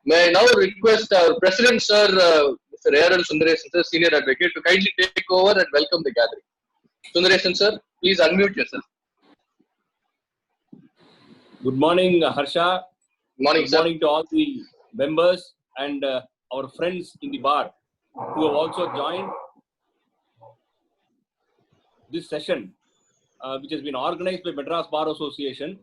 May I now request our President, Sir, Mr. A.R.L. Sundaresan, Sir, Senior Advocate, to kindly take over and welcome the gathering. Sundaresan, Sir, please unmute yourself. Good morning, Harsha. Good morning, Good sir. morning to all the members and our friends in the bar who have also joined this session, which has been organized by Madras Bar Association,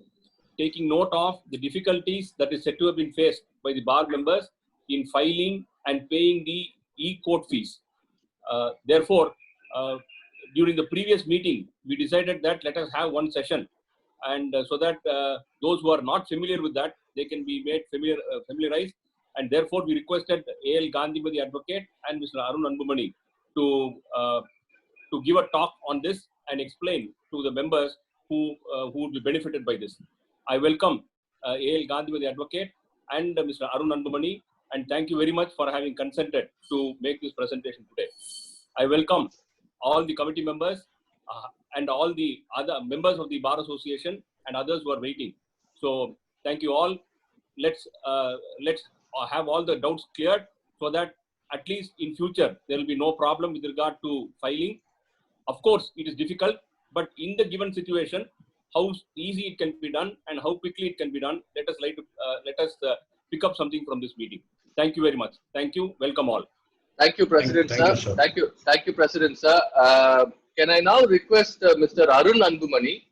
taking note of the difficulties that is said to have been faced by the bar members in filing and paying the e-court fees. Therefore, during the previous meeting, we decided that let us have one session, and so that those who are not familiar with that, they can be made familiarized. And therefore, we requested A.L. Gandhimathy Advocate and Mr. Arun Anbumani to give a talk on this and explain to the members who would be benefited by this. I welcome A.L. Gandhimathy Advocate and Mr. Arun Anbumani, and thank you very much for having consented to make this presentation today. I welcome all the committee members and all the other members of the Bar Association and others who are waiting. So thank you all. Let's have all the doubts cleared so that at least in future there will be no problem with regard to filing. Of course, it is difficult, but in the given situation, how easy it can be done and how quickly it can be done, let us pick up something from this meeting. Thank you very much. Thank you. Welcome all. Thank you, President, sir. Thank you, President, sir. Can I now request Mr. Arun Anbumani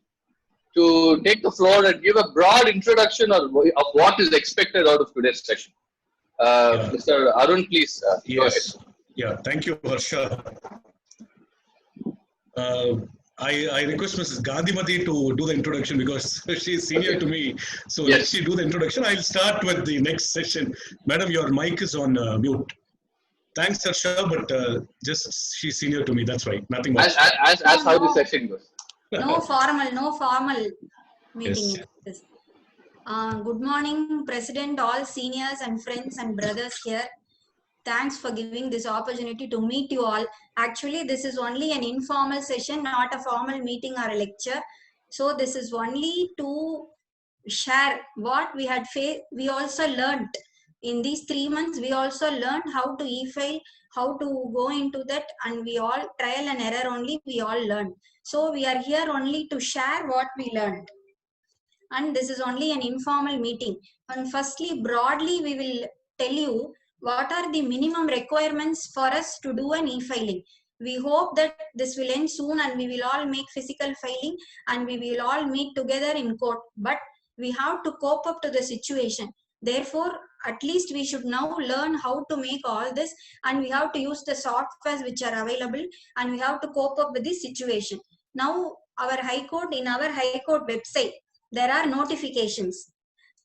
to take the floor and give a broad introduction of what is expected out of today's session? Mr. Arun, please. Yes. Yeah. Thank you, Harsha. I request Mrs. Gandhimathy to do the introduction because she is senior to me. So let she do the introduction. I'll start with the next session. Madam, your mic is on mute. Thanks, Harsha, but just she's senior to me. That's right. Nothing much. As how the session goes. No formal meeting. Yes. Good morning, President, all seniors and friends and brothers here. Thanks for giving this opportunity to meet you all. Actually, this is only an informal session, not a formal meeting or a lecture. So this is only to share what we had faced. We also learned in these 3 months, we also learned how to e-file, how to go into that, and we all trial and error only we all learned. So we are here only to share what we learned. And this is only an informal meeting. And firstly, broadly, we will tell you what are the minimum requirements for us to do an e-filing. We hope that this will end soon and we will all make physical filing and we will all meet together in court. But we have to cope up to the situation. Therefore, at least we should now learn how to make all this, and we have to use the softwares which are available, and we have to cope up with this situation. Now, our High Court, in our High Court website, there are notifications.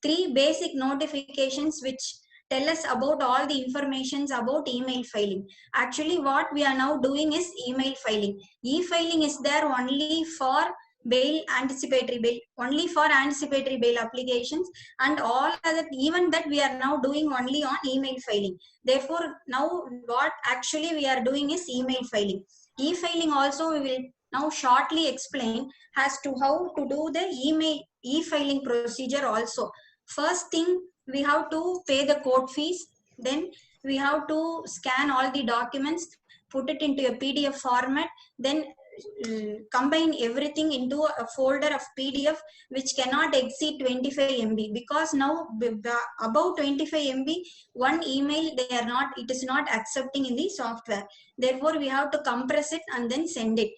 3 basic notifications which tell us about all the informations about email filing. Actually, what we are now doing is email filing. E-filing is there only for bail, anticipatory bail, only for anticipatory bail applications, and all other, even that we are now doing only on email filing. Therefore, now what actually we are doing is email filing. E-filing also we will now shortly explain as to how to do the email e-filing procedure also. First thing, we have to pay the court fees, then we have to scan all the documents, put it into a PDF format, then combine everything into a folder of PDF which cannot exceed 25 MB, because now above 25 MB one email it is not accepting in the software. Therefore we have to compress it and then send it.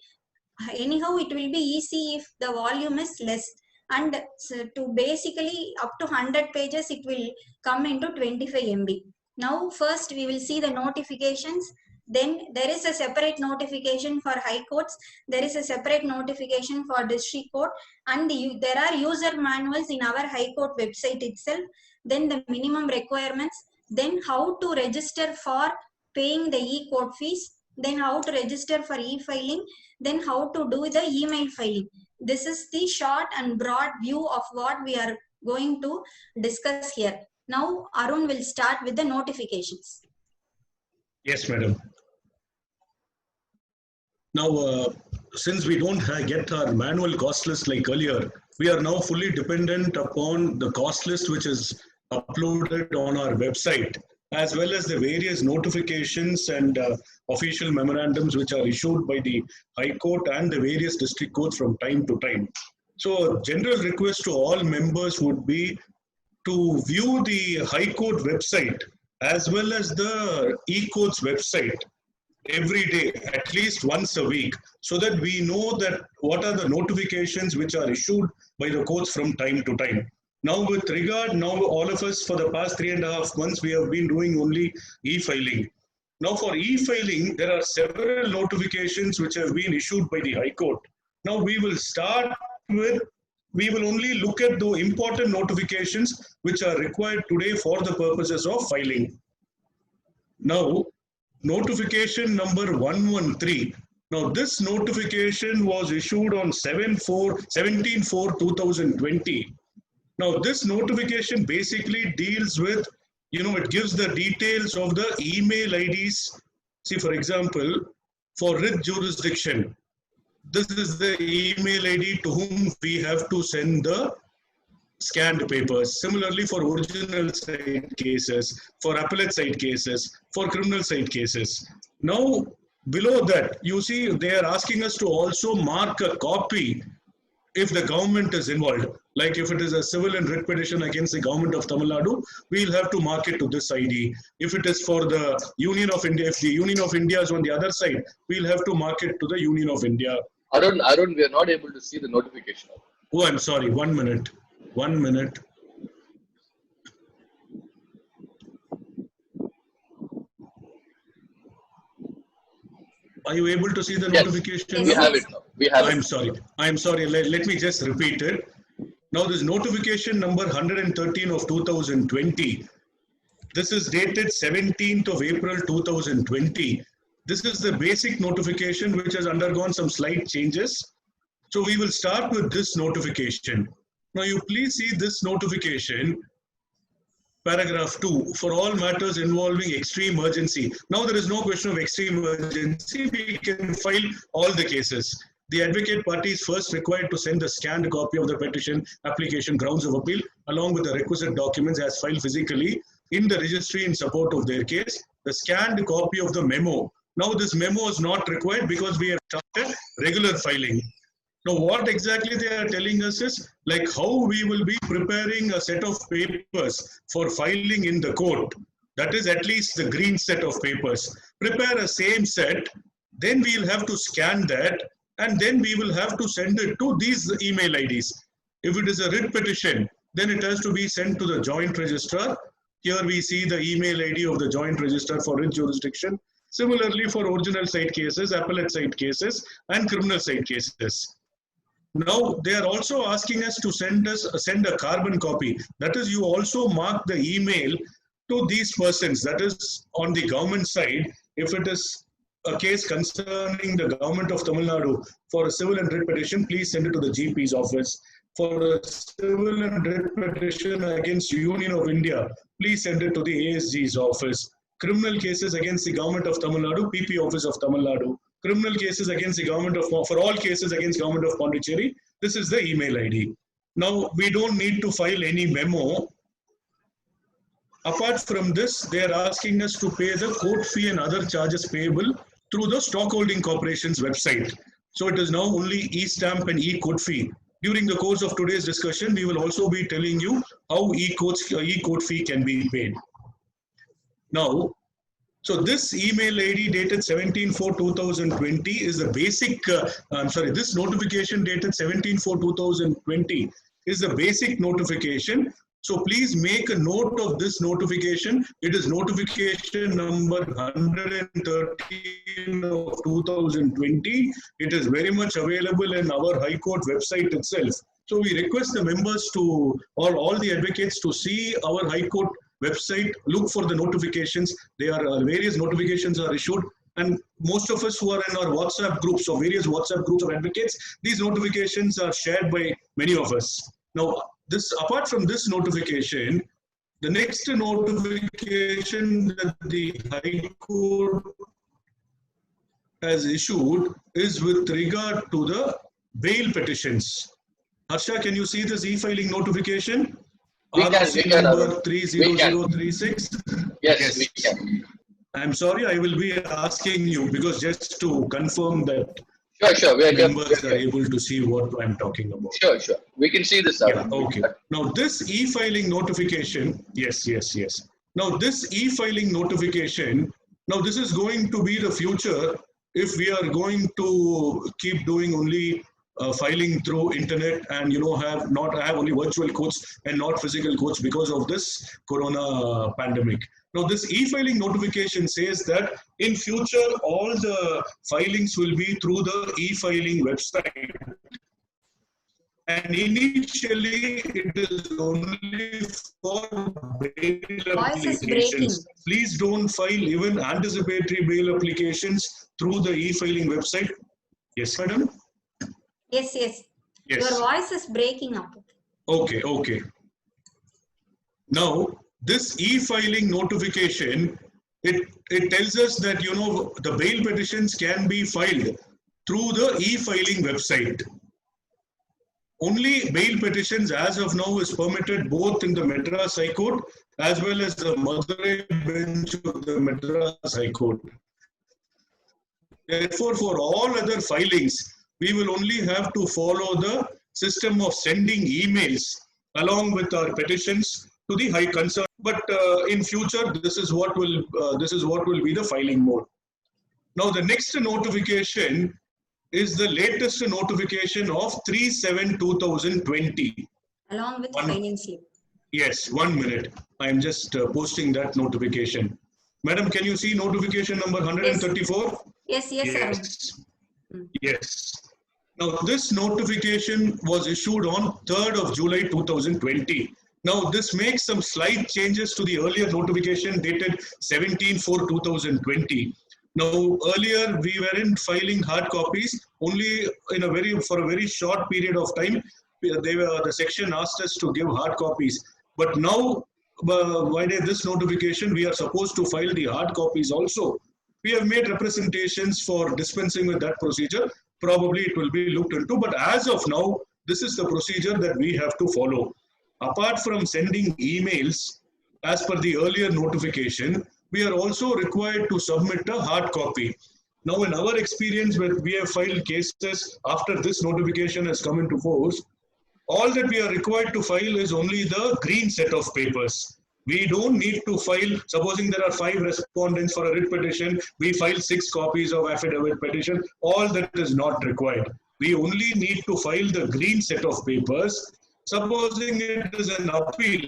Anyhow, it will be easy if the volume is less, and so to basically up to 100 pages it will come into 25 MB. Now first we will see the notifications. Then there is a separate notification for high courts, there is a separate notification for district court, and there are user manuals in our high court website itself. Then the minimum requirements, then how to register for paying the e-court fees, then how to register for e-filing, then how to do the email filing. This is the short and broad view of what we are going to discuss here. Now Arun will start with the notifications. Yes, madam. Now, since we don't get our manual cost list like earlier, we are now fully dependent upon the cost list which is uploaded on our website, as well as the various notifications and official memorandums which are issued by the High Court and the various district courts from time to time. So a general request to all members would be to view the High Court website as well as the e-courts website every day, at least once a week, so that we know that what are the notifications which are issued by the courts from time to time. Now with regard, now all of us for the past 3.5 months, we have been doing only e-filing. Now for e-filing, there are several notifications which have been issued by the High Court. Now we will start with, we will only look at the important notifications which are required today for the purposes of filing. Now, notification number 113. Now this notification was issued on 17/4/2020. Now this notification basically deals with, it gives the details of the email IDs. See, for example, for writ jurisdiction, this is the email ID to whom we have to send the scanned papers. Similarly, for original side cases, for appellate side cases, for criminal side cases. Now, below that, you see, they are asking us to also mark a copy if the government is involved. Like if it is a civil and writ petition against the government of Tamil Nadu, we'll have to mark it to this ID. If it is for the Union of India, if the Union of India is on the other side, we'll have to mark it to the Union of India. Arun, we are not able to see the notification. Oh, I'm sorry. 1 minute. 1 minute. Are you able to see the notification? We have it now. We have I'm sorry. I'm sorry. Let me just repeat it. Now, this notification number 113 of 2020. This is dated 17th of April 2020. This is the basic notification which has undergone some slight changes. So we will start with this notification. Now you please see this notification, paragraph 2, for all matters involving extreme urgency. Now there is no question of extreme urgency. We can file all the cases. The advocate party is first required to send a scanned copy of the petition, application, grounds of appeal, along with the requisite documents as filed physically in the registry in support of their case. The scanned copy of the memo. Now this memo is not required because we have started regular filing. Now what exactly they are telling us is like how we will be preparing a set of papers for filing in the court. That is at least the green set of papers. Prepare a same set, then we will have to scan that, and then we will have to send it to these email IDs. If it is a writ petition, then it has to be sent to the joint registrar. Here we see the email ID of the joint registrar for writ jurisdiction. Similarly for original side cases, appellate side cases, and criminal side cases. Now they are also asking us to send a carbon copy. That is, you also mark the email to these persons. That is on the government side. If it is a case concerning the government of Tamil Nadu for a civil and writ petition, please send it to the GP's office. For a civil and writ petition against Union of India, please send it to the ASG's office. Criminal cases against the government of Tamil Nadu, PP office of Tamil Nadu. Criminal cases against the government of, for all cases against government of Pondicherry, this is the email ID. Now, we don't need to file any memo. Apart from this, they are asking us to pay the court fee and other charges payable through the Stockholding Corporation's website. So it is now only e-stamp and e-court fee. During the course of today's discussion, we will also be telling you how e-court fee can be paid. Now, so this email ID dated 17/4/2020 is the basic, this notification dated 17/4/2020 is the basic notification. So please make a note of this notification. It is notification number 113 of 2020. It is very much available in our High Court website itself. So we request the members to, or all the advocates to see our High Court website, look for the notifications. There are various notifications are issued, and most of us who are in our WhatsApp groups or various WhatsApp groups of advocates, these notifications are shared by many of us. Now, apart from this notification, the next notification that the High Court has issued is with regard to the bail petitions. Harsha, can you see this e-filing notification? We can, number Arun. 30036. Yes, we can. I'm sorry, I will be asking you because just to confirm that Sure. members are able to see what I'm talking about. Sure. We can see this. Yeah, okay. Now this e-filing notification, yes. Now this e-filing notification, now this is going to be the future if we are going to keep doing only filing through internet and have only virtual courts and not physical courts because of this corona pandemic. Now this e-filing notification says that in future all the filings will be through the e-filing website. And initially, it is only for bail applications. Please don't file even anticipatory bail applications through the e-filing website. Yes, madam? Yes. Your voice is breaking up. Okay. Now, this e-filing notification, it tells us that, the bail petitions can be filed through the e-filing website. Only bail petitions as of now is permitted both in the Madras High Court as well as the Madurai bench of the Madras High Court. Therefore, for all other filings, we will only have to follow the system of sending emails along with our petitions to the high concern. But in future, this is what will be the filing mode. Now, the next notification is the latest notification of 3/7/2020. Along with filing slip. Yes, 1 minute. I am just posting that notification. Madam, can you see notification number 134? Yes. Yes. Now, this notification was issued on 3rd of July 2020. Now, this makes some slight changes to the earlier notification dated 17/4/2020. Now, earlier we weren't filing hard copies, only for a very short period of time. The section asked us to give hard copies. But now, by this notification, we are supposed to file the hard copies also. We have made representations for dispensing with that procedure. Probably it will be looked into. But as of now, this is the procedure that we have to follow. Apart from sending emails, as per the earlier notification, we are also required to submit a hard copy. Now, in our experience, when we have filed cases after this notification has come into force, all that we are required to file is only the green set of papers. We don't need to file, supposing there are 5 respondents for a writ petition, we file 6 copies of affidavit petition. All that is not required. We only need to file the green set of papers. Supposing it is an appeal,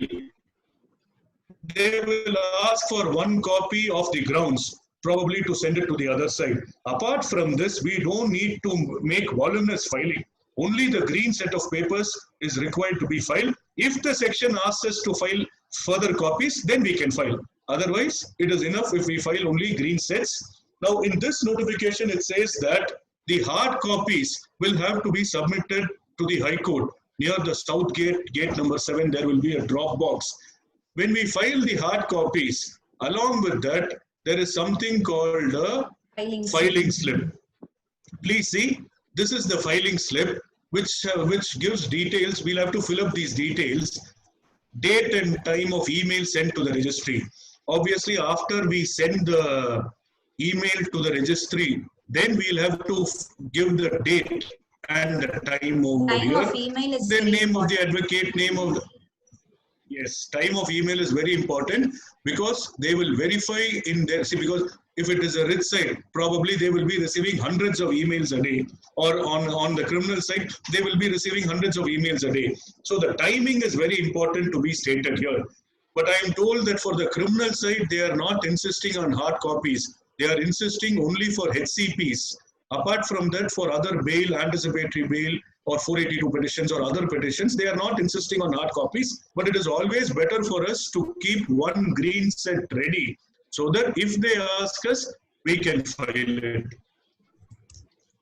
they will ask for 1 copy of the grounds, probably to send it to the other side. Apart from this, we don't need to make voluminous filing. Only the green set of papers is required to be filed. If the section asks us to file further copies, then we can file. Otherwise, it is enough if we file only green sets. Now, in this notification, it says that the hard copies will have to be submitted to the High Court. Near the South Gate, gate number 7, there will be a drop box. When we file the hard copies, along with that, there is something called a filing slip. Please see, this is the filing slip, which gives details. We'll have to fill up these details. Date and time of email sent to the registry. Obviously, after we send the email to the registry, then we'll have to give the date and the time over here. Time of email is then name of the advocate, name of the... Yes, time of email is very important because they will verify in their... See, because if it is a writ side, probably they will be receiving hundreds of emails a day. Or on the criminal side, they will be receiving hundreds of emails a day. So the timing is very important to be stated here. But I am told that for the criminal side, they are not insisting on hard copies. They are insisting only for HCPs. Apart from that, for other bail, anticipatory bail, or 482 petitions or other petitions, they are not insisting on hard copies. But it is always better for us to keep 1 green set ready so that if they ask us, we can file it.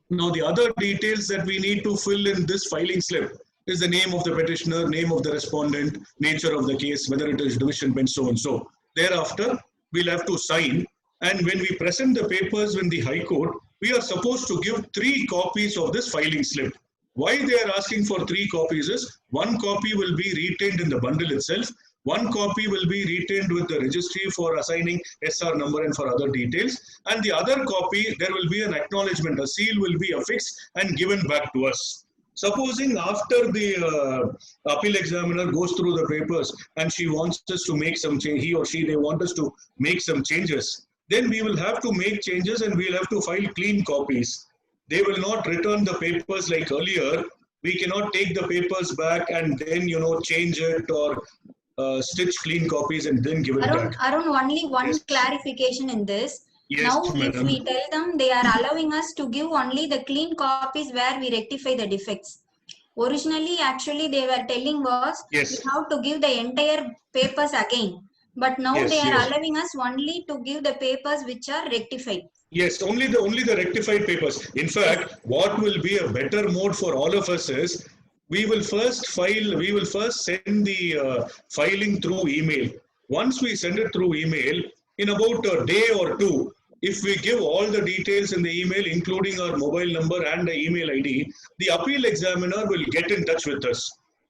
Now, the other details that we need to fill in this filing slip is the name of the petitioner, name of the respondent, nature of the case, whether it is division bench, so and so. Thereafter, we'll have to sign. And when we present the papers in the High Court, we are supposed to give 3 copies of this filing slip. Why they are asking for 3 copies is, 1 copy will be retained in the bundle itself, 1 copy will be retained with the registry for assigning SR number and for other details, and the other copy, there will be an acknowledgement, a seal will be affixed and given back to us. Supposing after the appeal examiner goes through the papers and she wants us to make some change, he or she, they want us to make some changes, then we will have to make changes and we'll have to file clean copies. They will not return the papers like earlier. We cannot take the papers back and then, change it or stitch clean copies and then give it back. Arun, only one Yes. clarification in this. Yes, Now, madam. if we tell them, they are allowing us to give only the clean copies where we rectify the defects. Originally, actually, they were telling us Yes. we have to give the entire papers again. But now Yes, they are yes. allowing us only to give the papers which are rectified. Yes, only the rectified papers. In fact, what will be a better mode for all of us is, we will first send the filing through email. Once we send it through email, in about a day or 2, if we give all the details in the email, including our mobile number and the email ID, the appeal examiner will get in touch with us.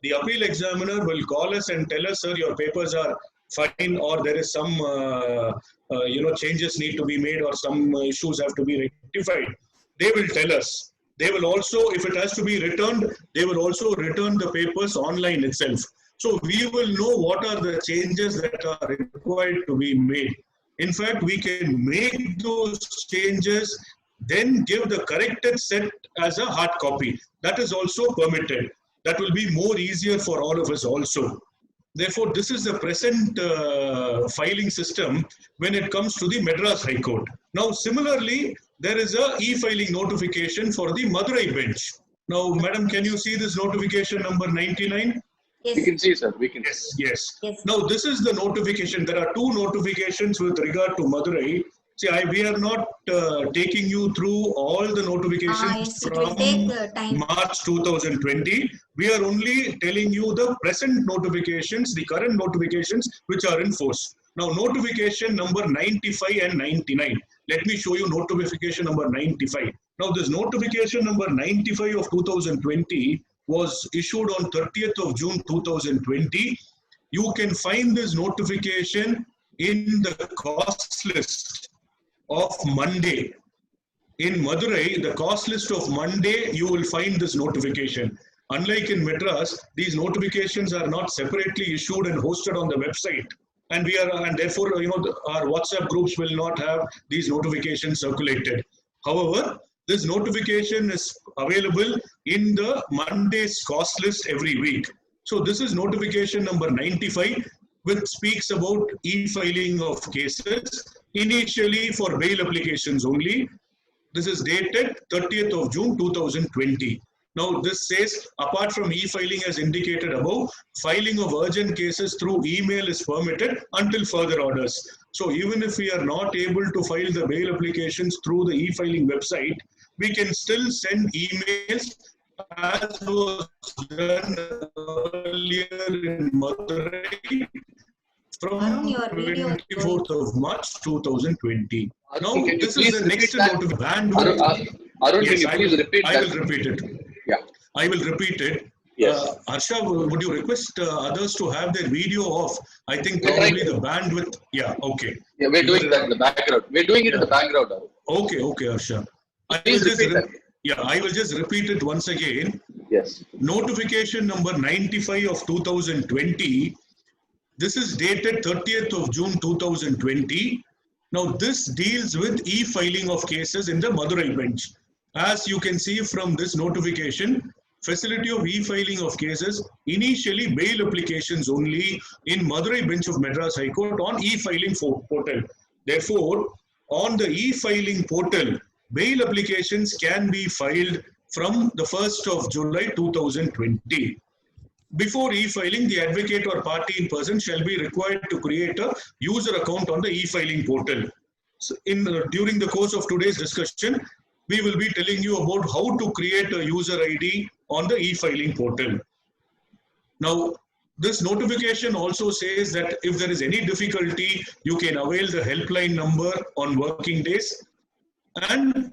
The appeal examiner will call us and tell us, sir, your papers are fine, or there is some changes need to be made, or some issues have to be rectified. They will tell us. They will also, if it has to be returned, they will also return the papers online itself. So we will know what are the changes that are required to be made. In fact, we can make those changes, then give the corrected set as a hard copy. That is also permitted. That will be more easier for all of us also. Therefore, this is the present filing system when it comes to the Madras High Court. Now, similarly, there is a e-filing notification for the Madurai bench. Now, madam, can you see this notification number 99? Yes. We can see, sir. We can. Yes. Yes. Now, this is the notification. There are 2 notifications with regard to Madurai. See, we are not taking you through all the notifications Yes, it will take time. March 2020. We are only telling you the present notifications, the current notifications which are in force. Now, notification number 95 and 99. Let me show you notification number 95. Now, this notification number 95 of 2020 was issued on 30th of June 2020. You can find this notification in the cost list of Monday. In Madurai, the cost list of Monday, you will find this notification. Unlike in Madras, these notifications are not separately issued and hosted on the website. And therefore, our WhatsApp groups will not have these notifications circulated. However, this notification is available in the Monday's cost list every week. So this is notification number 95, which speaks about e-filing of cases, initially for bail applications only. This is dated 30th of June 2020. Now this says, apart from e-filing as indicated above, filing of urgent cases through email is permitted until further orders. So even if we are not able to file the bail applications through the e-filing website, we can still send emails as was done earlier in Madurai from Arun, your video is 24th of March 2020. Now, Can you this please is the next repeat that? notification. Bandwidth. Arun, Yes, can you please repeat I that? will repeat it. Yeah. I will repeat it. Yes. Harsha, would you request others to have their video off? I think We're probably trying the bandwidth. Yeah, okay. Yeah, we're doing that in the background. We're doing it in the background, Arun. Okay, Harsha. Please repeat that. I will just repeat it once again. Yes. Notification number 95 of 2020. This is dated 30th of June 2020. Now, this deals with e-filing of cases in the Madurai bench. As you can see from this notification, facility of e-filing of cases, initially bail applications only in Madurai bench of Madras High Court on e-filing portal. Therefore, on the e-filing portal, bail applications can be filed from the 1st of July 2020. Before e-filing, the advocate or party in person shall be required to create a user account on the e-filing portal. So during the course of today's discussion, we will be telling you about how to create a user ID on the e-filing portal. Now, this notification also says that if there is any difficulty, you can avail the helpline number on working days. And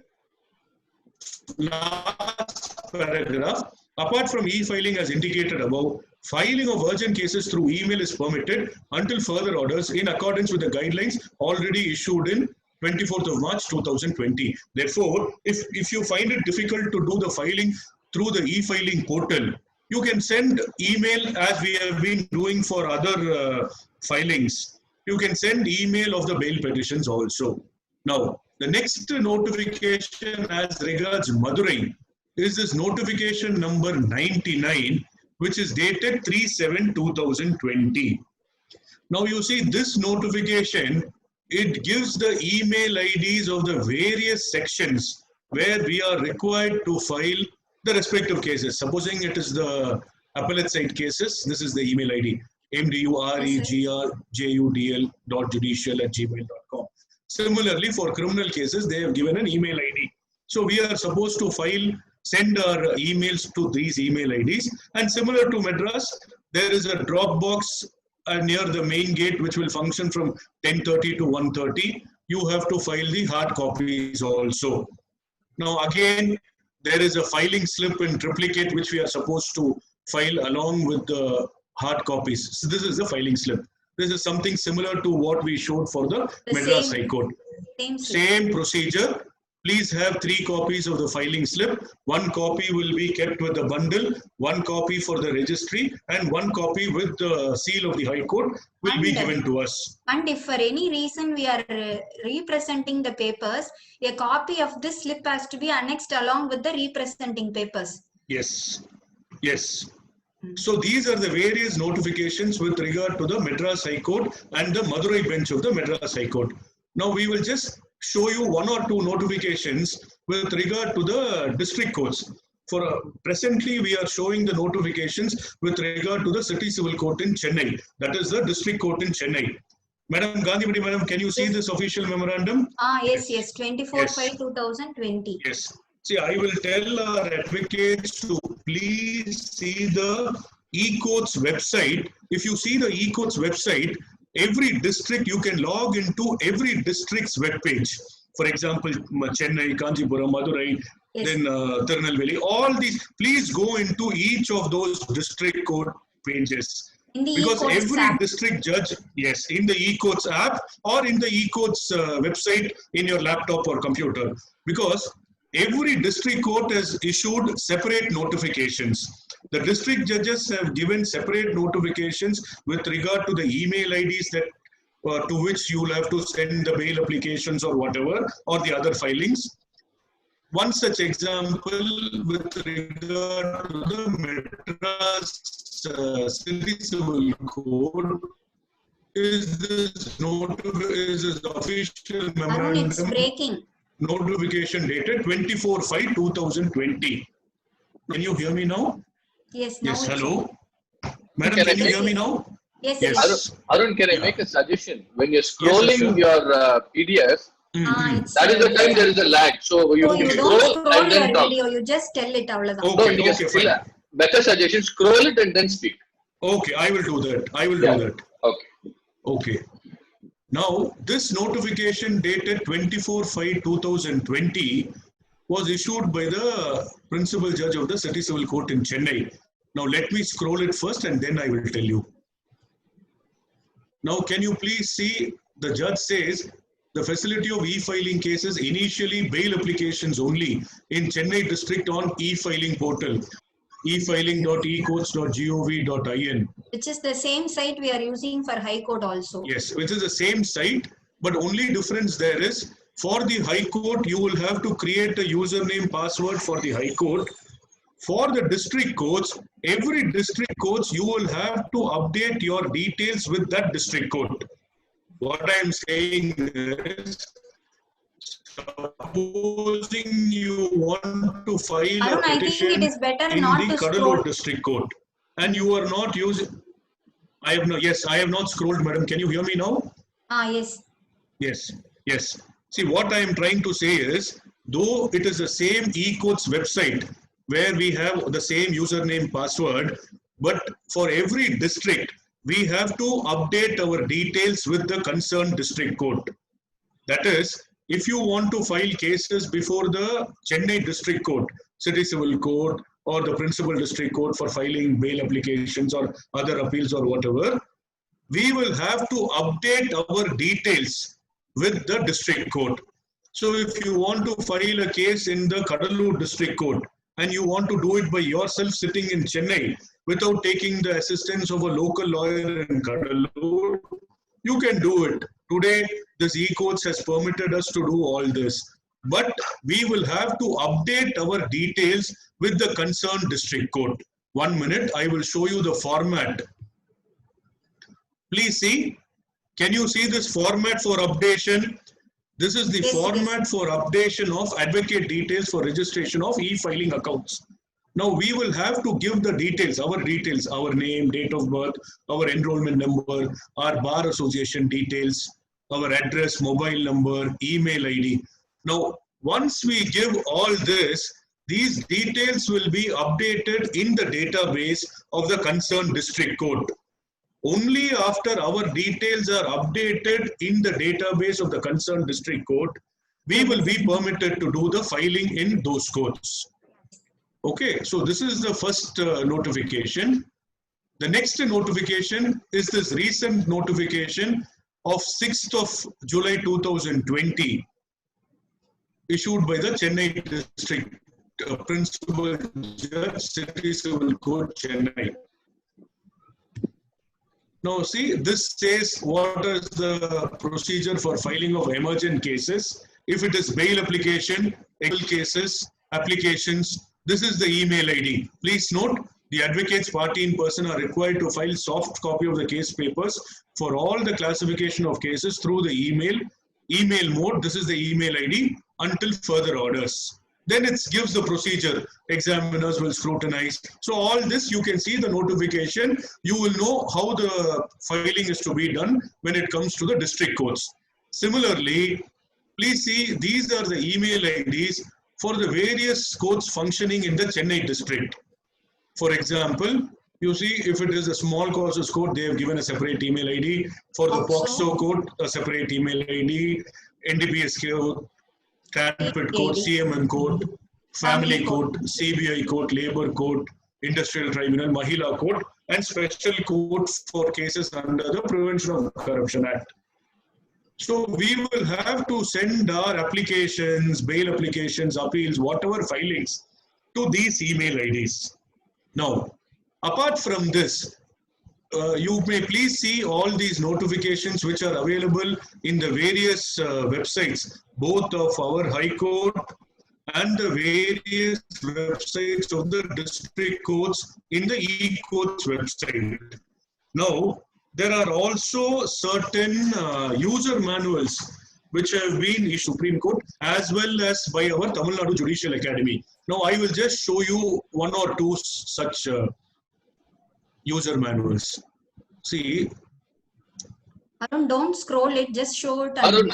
last paragraph, Apart from e-filing as indicated above, filing of urgent cases through email is permitted until further orders in accordance with the guidelines already issued in 24th of March 2020. Therefore, if you find it difficult to do the filing through the e-filing portal, you can send email as we have been doing for other filings. You can send email of the bail petitions also. Now, the next notification as regards Madurai is this notification number 99, which is dated 3/7/2020. Now you see this notification, it gives the email IDs of the various sections where we are required to file the respective cases. Supposing it is the appellate side cases, this is the email ID, mdurejudl.judicial@gmail.com. Similarly, for criminal cases, they have given an email ID. So we are supposed to send our emails to these email IDs. And similar to Madras, there is a drop box near the main gate, which will function from 10:30 to 1:30. You have to file the hard copies also. Now, again, there is a filing slip in triplicate, which we are supposed to file along with the hard copies. So this is the filing slip. This is something similar to what we showed for the Madras High Court. Same procedure. Please have 3 copies of the filing slip. 1 copy will be kept with the bundle, 1 copy for the registry, and 1 copy with the seal of the High Court will be given to us. And if for any reason we are representing the papers, a copy of this slip has to be annexed along with the representing papers. Yes. Yes. So these are the various notifications with regard to the Madras High Court and the Madurai bench of the Madras High Court. Now we will just show you 1 or 2 notifications with regard to the district courts. Presently, we are showing the notifications with regard to the City Civil Court in Chennai. That is the district court in Chennai. Madam Gandhimati, madam, can you see this official memorandum? Yes. 24/5/2020. Yes. See, I will tell our advocates to please see the e-courts website. If you see the e-courts website, every district, you can log into every district's web page. For example, Chennai, Kanchipuram, Madurai, then Tirunelveli, all these. Please go into each of those district court pages. Because every district judge, in the e-courts app or in the e-courts website in your laptop or computer. Because every district court has issued separate notifications. The district judges have given separate notifications with regard to the email IDs that to which you will have to send the bail applications or whatever, or the other filings. One such example with regard to the Madras City Civil Code is this official memorandum. It's breaking. Notification dated 24/5/2020. Can you hear me now? Yes. Hello. Madam, can you hear me now? Yes. Arun, can I make a suggestion? When you're scrolling your PDF, that is the time there is a lag. So you can scroll and then talk. Video, you just tell it. Okay, fine. Better suggestion, scroll it and then speak. Okay, I will do that. Do that. Okay. Now, this notification dated 24/5/2020 was issued by the principal judge of the City Civil Court in Chennai. Now, let me scroll it first and then I will tell you. Now, can you please see, the judge says, the facility of e-filing cases, initially bail applications only in Chennai district on e-filing portal, e-filing.ecourts.gov.in. Which is the same site we are using for High Court also. Yes, which is the same site, but only difference there is, for the High Court, you will have to create a username password for the High Court. For the district courts, every district courts, you will have to update your details with that district court. What I am saying is, supposing you want to file a petition in the Cuddalore district court, and you are not using, I have not scrolled, madam. Can you hear me now? Yes. Yes. See, what I am trying to say is, though it is the same e-courts website where we have the same username password, but for every district, we have to update our details with the concerned district court. That is, if you want to file cases before the Chennai district court, City Civil Court, or the principal district court for filing bail applications or other appeals or whatever, we will have to update our details with the district court. So if you want to file a case in the Cuddalore district court and you want to do it by yourself sitting in Chennai without taking the assistance of a local lawyer in Cuddalore, you can do it. Today, this e-courts has permitted us to do all this. But we will have to update our details with the concerned district court. 1 minute, I will show you the format. Please see. Can you see this format for updation? This is the format for updation of advocate details for registration of e-filing accounts. Now we will have to give the details, our name, date of birth, our enrollment number, our bar association details, our address, mobile number, email ID. Now, once we give all this, these details will be updated in the database of the concerned district court. Only after our details are updated in the database of the concerned district court, we will be permitted to do the filing in those courts. Okay, so this is the first notification. The next notification is this recent notification of 6th of July 2020, issued by the Chennai District Principal Judge, City Civil Court, Chennai. Now see, this says what is the procedure for filing of emergent cases. If it is bail application, legal cases, applications, this is the email ID. Please note, the advocates, party in person are required to file soft copy of the case papers for all the classification of cases through the email mode. This is the email ID until further orders. Then it gives the procedure. Examiners will scrutinize. So all this, you can see the notification. You will know how the filing is to be done when it comes to the district courts. Similarly, please see, these are the email IDs for the various courts functioning in the Chennai district. For example, you see, if it is a small causes court, they have given a separate email ID. For the POCSO court, a separate email ID. NDPS court, Transport court, CMM court, family court, CBI court, labor court, industrial tribunal, Mahila court, and special court for cases under the Prevention of Corruption Act. So we will have to send our applications, bail applications, appeals, whatever filings to these email IDs. Now, apart from this, you may please see all these notifications which are available in the various websites, both of our High Court and the various websites of the district courts in the e-courts website. Now, there are also certain user manuals which have been issued Supreme Court as well as by our Tamil Nadu Judicial Academy. Now, I will just show you one or two such user manuals. See. Arun, don't scroll it, just show it. Arun,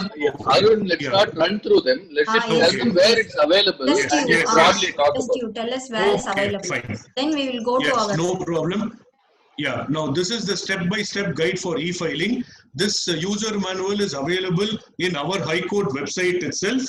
let's not run through them. Let's just tell them where it's available. Just you tell us where it's available. Fine. Then we will go to our. No problem. Yeah, now this is the step-by-step guide for e-filing. This user manual is available in our High Court website itself.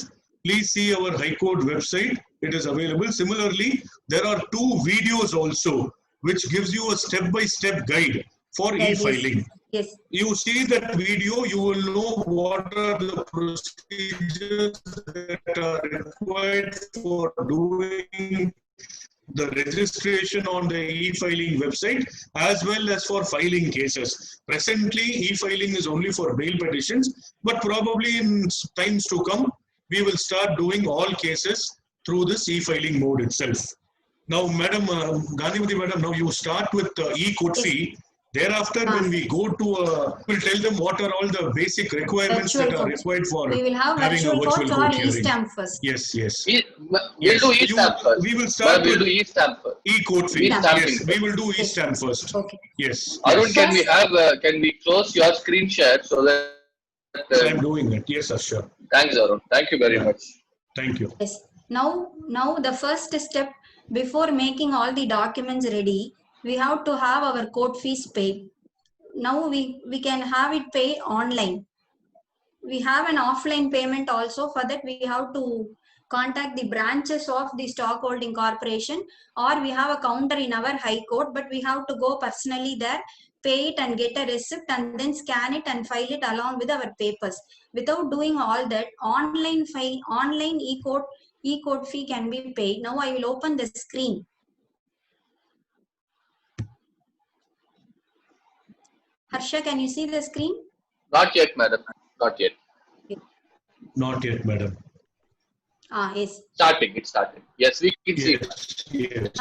Please see our High Court website. It is available. Similarly, there are 2 videos also which gives you a step-by-step guide for e-filing. Yes. You see that video, you will know what are the procedures that are required for doing the registration on the e-filing website as well as for filing cases. Presently, e-filing is only for bail petitions, but probably in times to come, we will start doing all cases through this e-filing mode itself. Now, Madam Gandhimati Madam, now you start with e-court fee. Thereafter, when we go to, we'll tell them what are all the basic requirements that are required for we will have having a virtual court hearing. E-stamp first. Yes. We'll do e-stamp first. We will start with e-stamp first. E-court fee. Yes, we will do e-stamp first. Okay. Yes. Arun, can we close your screen share so that? I'm doing that. Yes, sir, sure. Thanks, Arun. Thank you very much. Thank you. Yes. Now the first step before making all the documents ready, we have to have our court fees paid. Now we can have it paid online. We have an offline payment also. For that we have to contact the branches of the stockholding corporation, or we have a counter in our high court, but we have to go personally there, pay it and get a receipt and then scan it and file it along with our papers. Without doing all that, online e-court fee can be paid. Now I will open the screen. Harsha, can you see the screen? Not yet, madam. Not yet. Not yet, madam. Yes. Starting. It's starting. Yes, we can see it. Yes.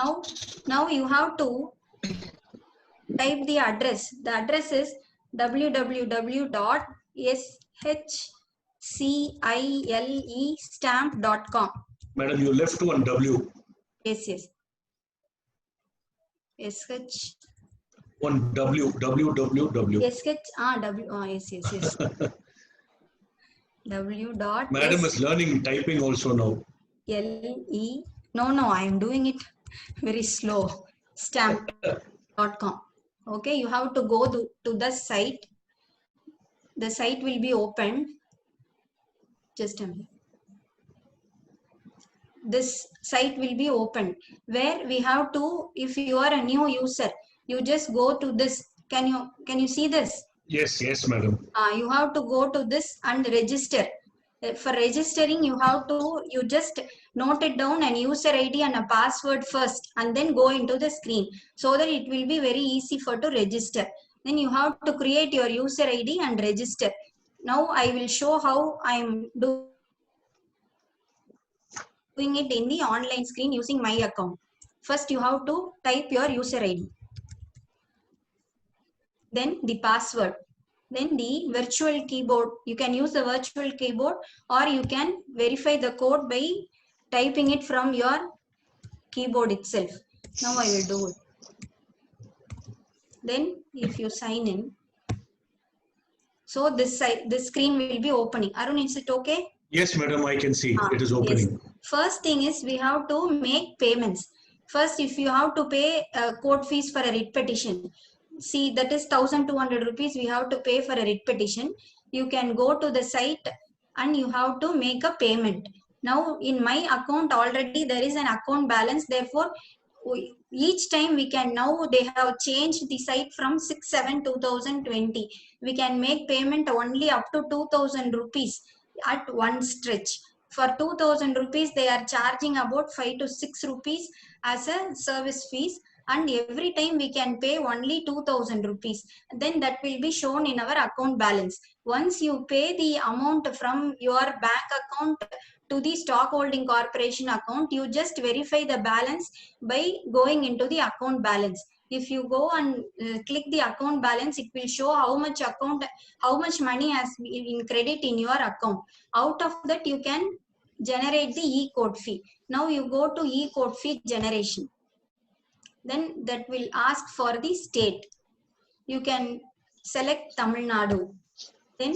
Now you have to type the address. The address is www.schilestamp.com. Madam, you left one W. Yes. SH. One W. SH. W. Yes. W dot. Madam is learning typing also now. LE. No, I am doing it very slow. Stamp.com. Okay, you have to go to the site. The site will be opened. Just a minute. This site will be opened where we have to, if you are a new user, you just go to this. Can you see this? Yes, madam. You have to go to this and register. For registering, you just note it down, an user ID and a password first, and then go into the screen so that it will be very easy to register. Then you have to create your user ID and register. Now I will show how I am doing it in the online screen using my account. First, you have to type your user ID, then the password, then the virtual keyboard. You can use the virtual keyboard, or you can verify the code by typing it from your keyboard itself. Now I will do it. Then if you sign in, so this screen will be opening. Arun, is it okay? Yes, madam, I can see it is opening. Yes. First thing is we have to make payments. First, if you have to pay court fees for a writ petition, see, that is 1,200 rupees we have to pay for a writ petition. You can go to the site and you have to make a payment. Now in my account already there is an account balance. Therefore, each time we can, now they have changed the site from 6/7/2020. We can make payment only up to 2,000 rupees at one stretch. For 2,000 rupees, they are charging about 5 to 6 rupees as a service fees. And every time we can pay only 2,000 rupees. Then that will be shown in our account balance. Once you pay the amount from your bank account to the stockholding corporation account, you just verify the balance by going into the account balance. If you go and click the account balance, it will show how much money has been credit in your account. Out of that, you can generate the e-court fee. Now you go to e-court fee generation. Then that will ask for the state. You can select Tamil Nadu. Then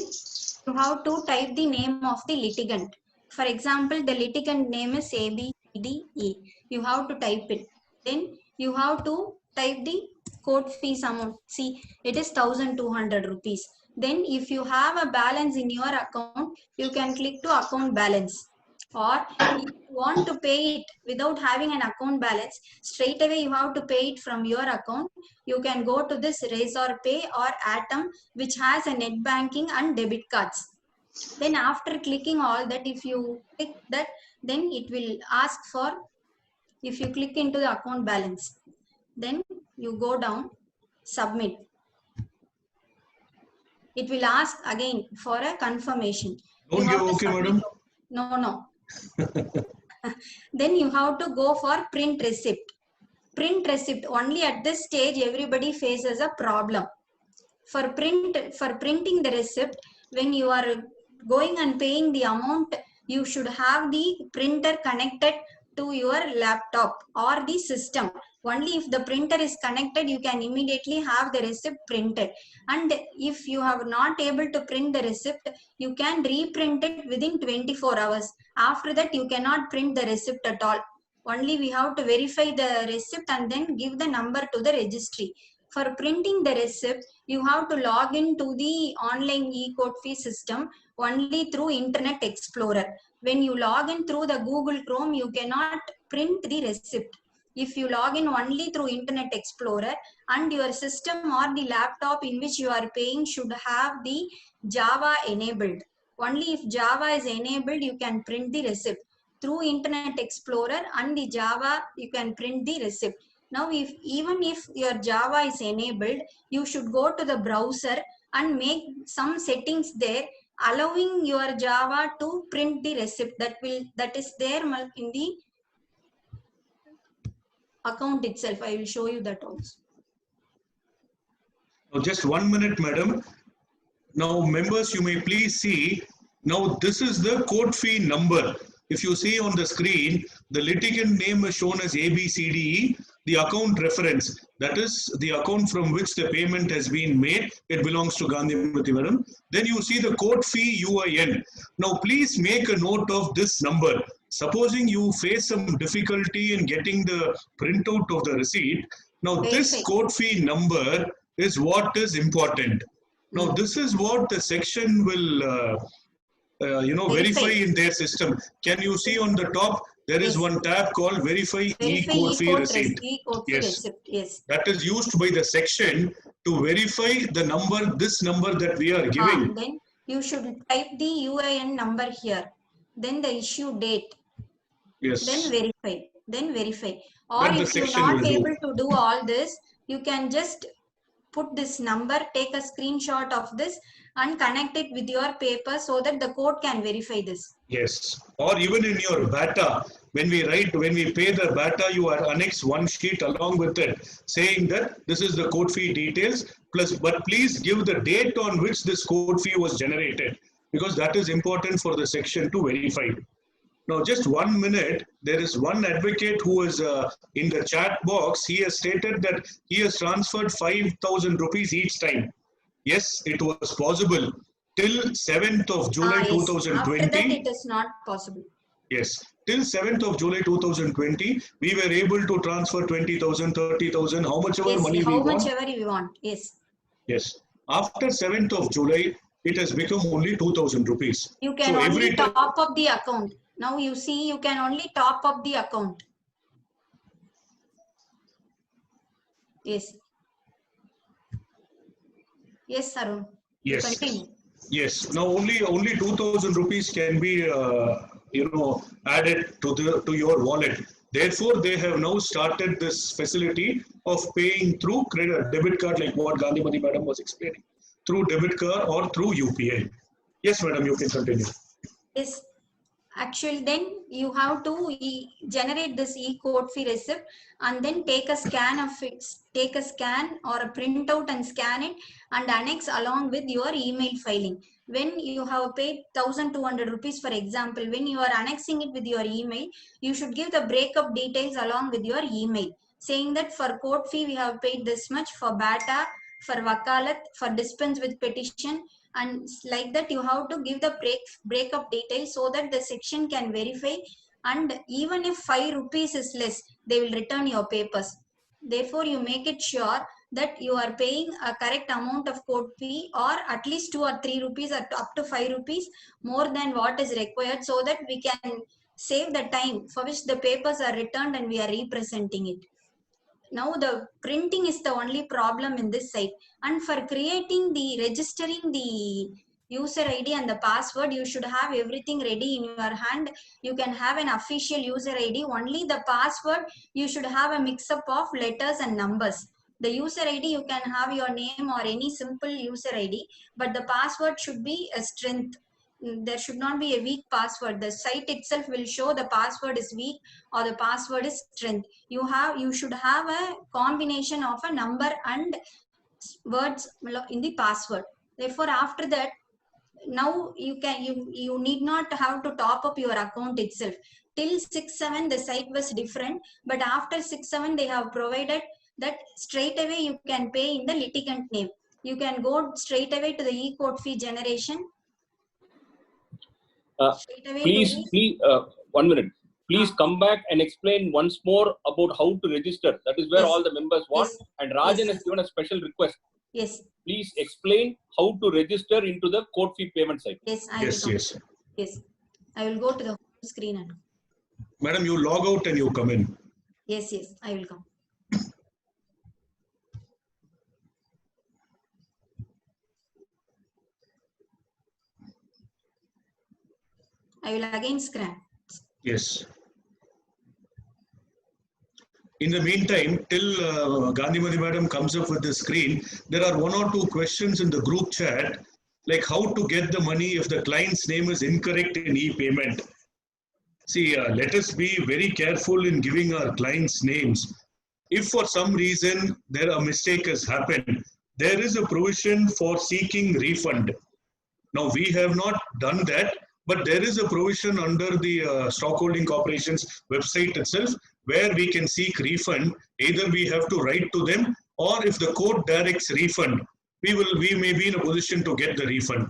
you have to type the name of the litigant. For example, the litigant name is ABCDE. You have to type it. Then you have to type the court fees amount. See, it is 1,200 rupees. Then if you have a balance in your account, you can click to account balance. Or if you want to pay it without having an account balance, straight away you have to pay it from your account. You can go to this Razor Pay or Atom, which has a net banking and debit cards. Then after clicking all that, if you click that, then it will ask for, if you click into the account balance, then you go down, submit. It will ask again for a confirmation. Okay, madam? No. Then you have to go for print receipt. Print receipt, only at this stage everybody faces a problem. For printing the receipt, when you are going and paying the amount, you should have the printer connected to your laptop or the system. Only if the printer is connected, you can immediately have the receipt printed. And if you are not able to print the receipt, you can reprint it within 24 hours. After that, you cannot print the receipt at all. Only we have to verify the receipt and then give the number to the registry. For printing the receipt, you have to log into the online e-court fee system only through Internet Explorer. When you log in through the Google Chrome, you cannot print the receipt. If you log in only through Internet Explorer, and your system or the laptop in which you are paying should have the Java enabled. Only if Java is enabled, you can print the receipt. Through Internet Explorer and the Java, you can print the receipt. Now, even if your Java is enabled, you should go to the browser and make some settings there, allowing your Java to print the receipt that is there in the account itself. I will show you that also. Now, just 1 minute, madam. Now, members, you may please see. Now, this is the court fee number. If you see on the screen, the litigant name is shown as ABCDE. The account reference, that is the account from which the payment has been made, it belongs to Gandhimati madam. Then you see the court fee UIN. Now please make a note of this number. Supposing you face some difficulty in getting the printout of the receipt, now this court fee number is what is important. Now this is what the section will verify in their system. Can you see on the top? There is one tab called Verify e-court fee receipt. Yes. That is used by the section to verify the number, this number that we are giving. Then you should type the UIN number here. Then the issue date. Yes. Then verify. Or if you are not able to do all this, you can just put this number, take a screenshot of this and connect it with your paper so that the court can verify this. Yes. Or even in your BATA, when we pay the BATA, you are annex one sheet along with it saying that this is the court fee details but please give the date on which this court fee was generated, because that is important for the section to verify. Now, just 1 minute, there is one advocate who is in the chat box. He has stated that he has transferred 5,000 rupees each time. Yes, it was possible till 7th of July 2020. After that, it is not possible. Yes, till 7th of July 2020, we were able to transfer 20,000, 30,000, how much ever money we want. How much ever you want, yes. Yes. After 7th of July, it has become only 2,000 rupees. You can only top up the account. Now you see, you can only top up the account. Yes. Yes, Arun. Yes. Continue. Yes. Now only 2,000 rupees can be added to your wallet. Therefore, they have now started this facility of paying through debit card, like what Gandhimati madam was explaining, through debit card or through UPI. Yes, madam, you can continue. Yes. Actually, then you have to generate this e-court fee receipt and then take a scan of it, take a scan or a printout and scan it and annex along with your email filing. When you have paid 1,200 rupees, for example, when you are annexing it with your email, you should give the breakup details along with your email, saying that for court fee we have paid this much, for BATA, for Wakalat, for dispense with petition, and like that you have to give the breakup details so that the section can verify, and even if 5 rupees is less, they will return your papers. Therefore, you make it sure that you are paying a correct amount of court fee, or at least 2 or 3 rupees or up to 5 rupees more than what is required, so that we can save the time for which the papers are returned and we are representing it. Now the printing is the only problem in this site, and for registering the user ID and the password, you should have everything ready in your hand. You can have an official user ID. Only the password, you should have a mix-up of letters and numbers. The user ID, you can have your name or any simple user ID, but the password should be a strength. There should not be a weak password. The site itself will show the password is weak or the password is strength. You should have a combination of a number and words in the password. Therefore, after that, now you need not have to top up your account itself. Till 6/7 the site was different, but after 6/7 they have provided that straight away you can pay in the litigant name. You can go straight away to the e-court fee generation. Please, 1 minute. please come back and explain once more about how to register. That is where Yes. all the members want. Yes. And Rajan Yes. has given a special request. Yes. Please explain how to register into the court fee payment site. Yes. I Yes, will come. yes. Yes. I will go to the home screen and. Madam, you log out and you come in. Yes. Yes. I will come. I will again scan. Yes. In the meantime, till Gandhimati madam comes up with the screen, there are one or two questions in the group chat, like how to get the money if the client's name is incorrect in e-payment. See, let us be very careful in giving our clients names. If for some reason there a mistake has happened, there is a provision for seeking refund. Now, we have not done that, but there is a provision under the Stockholding Corporation's website itself where we can seek refund. Either we have to write to them, or if the court directs refund, we may be in a position to get the refund.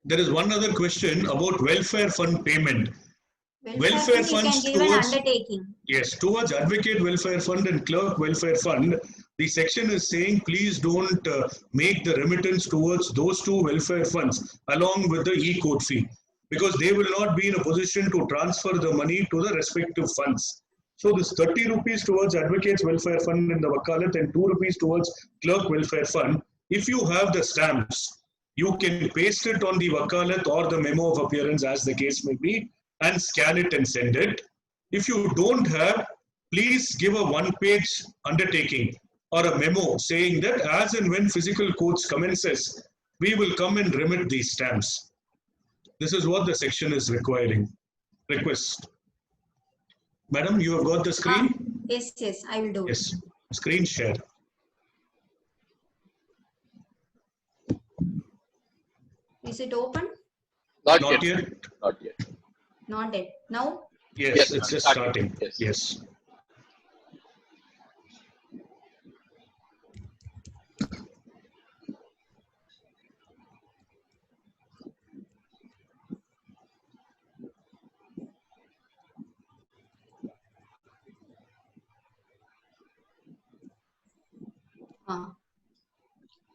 There is one other question about welfare fund payment. Welfare fund, funds you can give an towards, undertaking. yes, towards advocate welfare fund and clerk welfare fund, the section is saying please don't make the remittance towards those two welfare funds along with the e-court fee, because they will not be in a position to transfer the money to the respective funds. So this 30 rupees towards advocates welfare fund in the Wakalat and 2 rupees towards clerk welfare fund, if you have the stamps, you can paste it on the Wakalat or the memo of appearance as the case may be and scan it and send it. If you don't have, please give a one-page undertaking or a memo saying that as and when physical courts commences, we will come and remit these stamps. This is what the section is requiring. Request. Madam, you have got the screen? Yes, yes, I will do it. Yes, screen share. Is it open? Not Not yet. yet? Not yet. Not yet. Now? Yes, Yes, it's just starting. starting. Yes.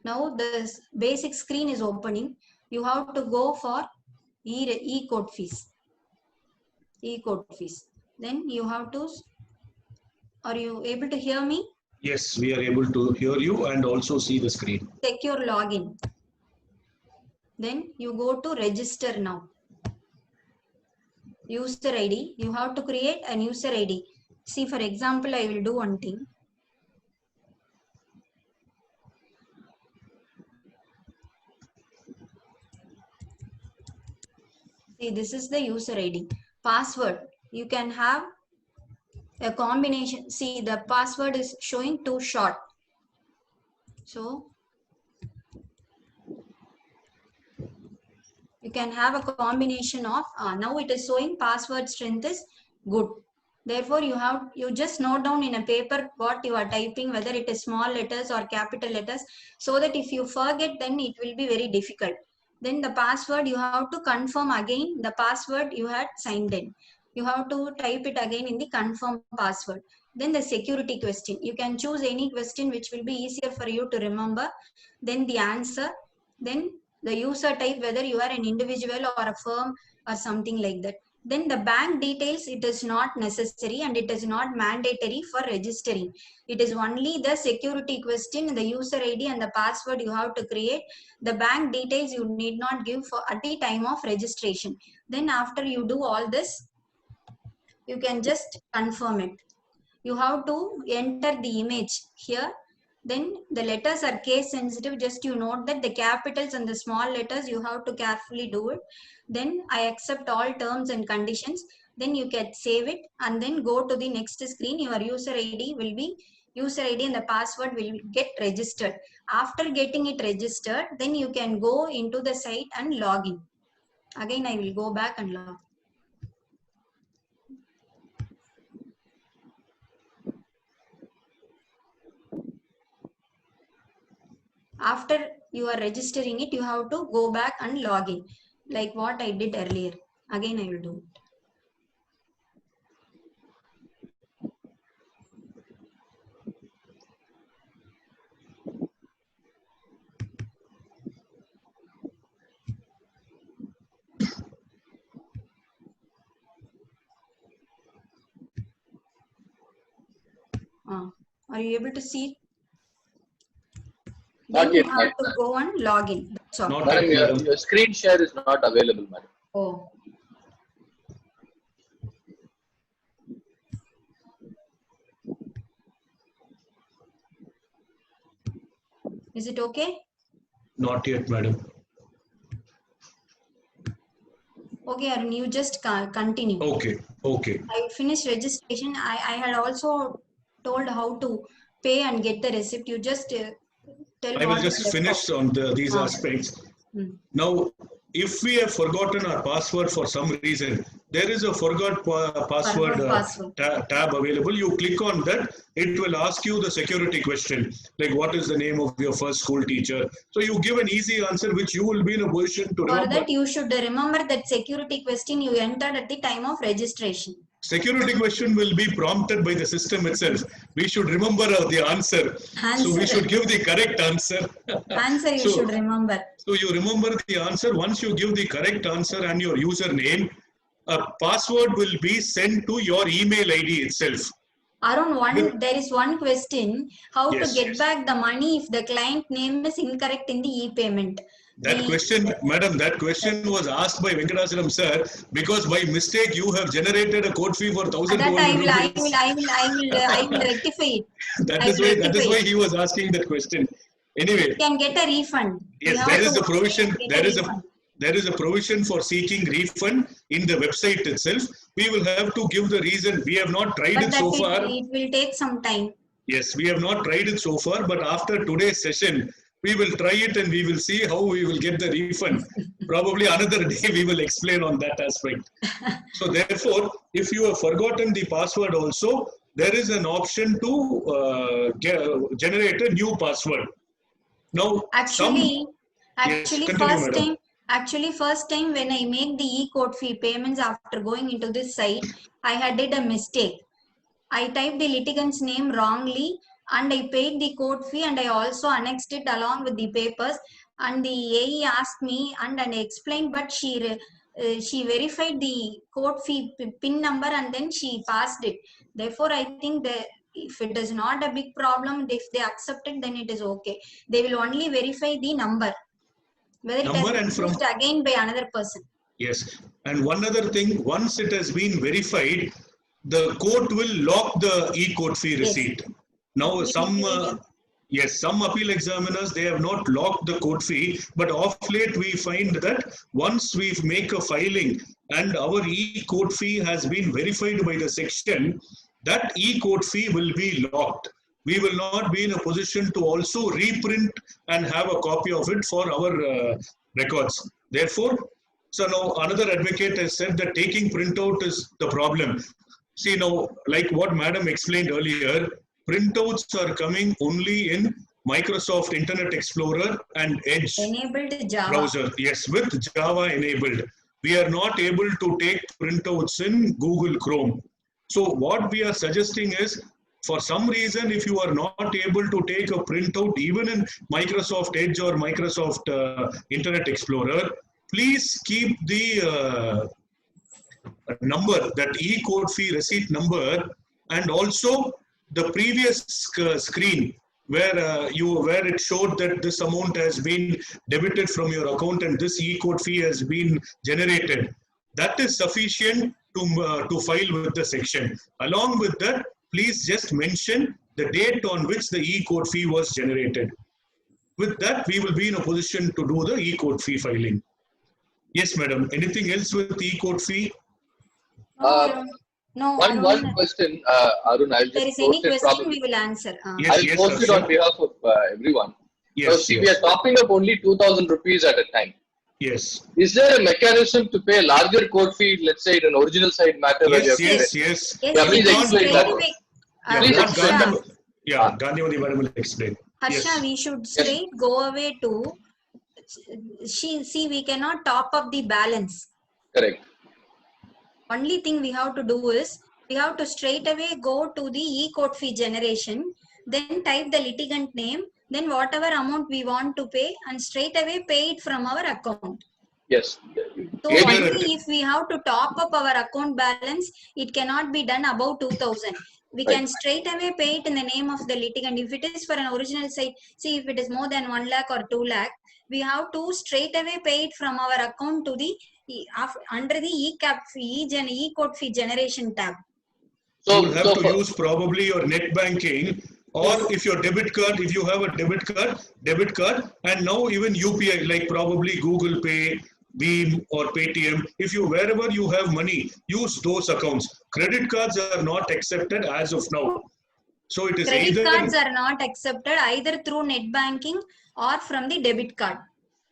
Now the basic screen is opening. You have to go for e-court fees. E-court fees. Then you have to, are you able to hear me? Yes, we are able to hear you and also see the screen. Check your login. Then you go to register now. User ID. You have to create a user ID. See, for example, I will do one thing. See, this is the user ID. Password. You can have a combination. See, the password is showing too short. So, you can have a combination of, now it is showing password strength is good. Therefore, you just note down in a paper what you are typing, whether it is small letters or capital letters, so that if you forget, then it will be very difficult. Then the password, you have to confirm again the password you had signed in. You have to type it again in the confirm password. Then the security question. You can choose any question which will be easier for you to remember. Then the answer. Then the user type, whether you are an individual or a firm or something like that. Then the bank details, it is not necessary and it is not mandatory for registering. It is only the security question, the user ID and the password you have to create. The bank details you need not give for at the time of registration. Then after you do all this, you can just confirm it. You have to enter the image here. Then the letters are case sensitive. Just you note that the capitals and the small letters you have to carefully do it. Then I accept all terms and conditions. Then you can save it and then go to the next screen. Your user ID will be, user ID and the password will get registered. After getting it registered, then you can go into the site and log in. Again, I will go back and log. after you are registering it, you have to go back and log in, like what I did earlier. Again, I will do it. Are you able to see? Not Then you yet, have to go and log in. That's all. Not Madam, yet, madam. your screen share is not available, madam. Oh. Is it okay? Not yet, madam. Okay, Arun, you just continue. Okay, okay. I finished registration. I had also told how to pay and get the receipt. You just tell I will what just the finish on these aspects. Now, if we have forgotten our password for some reason, there is a forgot password tab available. You click on that, it will ask you the security question, like what is the name of your first school teacher. So you give an easy answer, which you will be in a position to remember. For that, you should remember that security question you entered at the time of registration. Security question will be prompted by the system itself. We should remember the answer. So we should give the correct answer. Answer you should remember. So you remember the answer. Once you give the correct answer and your username, a password will be sent to your email ID itself. Arun, there is one question. How Yes, to get back the money if the client name is incorrect in the e-payment? That question, madam, that question was asked by Venkatachalam sir because by mistake you have generated a code fee for 1,200 rupees. I will rectify it. That is why he was asking that question. Anyway, you can get a refund. Yes, there is a provision. There is a provision for seeking refund in the website itself. We will have to give the reason. We have not tried it so far. It will take some time. Yes, we have not tried it so far, but after today's session, we will try it and we will see how we will get the refund. Probably another day we will explain on that aspect. So therefore, if you have forgotten the password also, there is an option to generate a new password. Now, first time when I make the e-code fee payments after going into this site, I had did a mistake. I typed the litigant's name wrongly and I paid the code fee and I also annexed it along with the papers, and the AE asked me and I explained, but she verified the code fee PIN number and then she passed it. Therefore, I think that if it is not a big problem, if they accept it, then it is okay. They will only verify the number, whether it has been used again by another person. Yes, and one other thing, once it has been verified, the court will lock the e-code fee receipt. Now, some appeal examiners, they have not locked the code fee, but of late we find that once we make a filing and our e-code fee has been verified by the section, that e-code fee will be locked. We will not be in a position to also reprint and have a copy of it for our records. Therefore, so now another advocate has said that taking printout is the problem. See now, like what Madam explained earlier, printouts are coming only in Microsoft Internet Explorer and Edge enabled Java browser. Yes, with Java enabled. We are not able to take printouts in Google Chrome. So what we are suggesting is, for some reason, if you are not able to take a printout even in Microsoft Edge or Microsoft Internet Explorer, please keep the number, that e-code fee receipt number, and also the previous screen where it showed that this amount has been debited from your account and this e-code fee has been generated. That is sufficient to file with the section. Along with that, please just mention the date on which the e-code fee was generated. With that, we will be in a position to do the e-code fee filing. Yes, madam. Anything else with e-code fee? No, one question, Arun. I'll just there is any question, we will answer. I'll post it on behalf of everyone. Yes, so, see, we are topping up only 2,000 rupees at a time. Yes. Is there a mechanism to pay a larger code fee, let's say in an original side matter? Yes. Yeah, please explain that. Gandhimathi madam will explain. Harsha, Yes. we should straight go away to, see, we cannot top up the balance. Correct. Only thing we have to do is, we have to straight away go to the e-court fee generation, then type the litigant name, then whatever amount we want to pay, and straight away pay it from our account. Yes. So Maybe only if we have to top up our account balance, it cannot be done above 2,000. We Right. can straight away pay it in the name of the litigant. If it is for an original site, see, if it is more than 1 lakh or 2 lakh, we have to straight away pay it from our account to the under the e-cap fee, e-court fee generation tab. You will have to use probably your net banking, or Yes. if your debit card, if you have a debit card, and now even UPI, like probably Google Pay, Beam or Paytm, if you, wherever you have money, use those accounts. Credit cards are not accepted as of now. So it is Credit either, cards are not accepted either through net banking or from the debit card.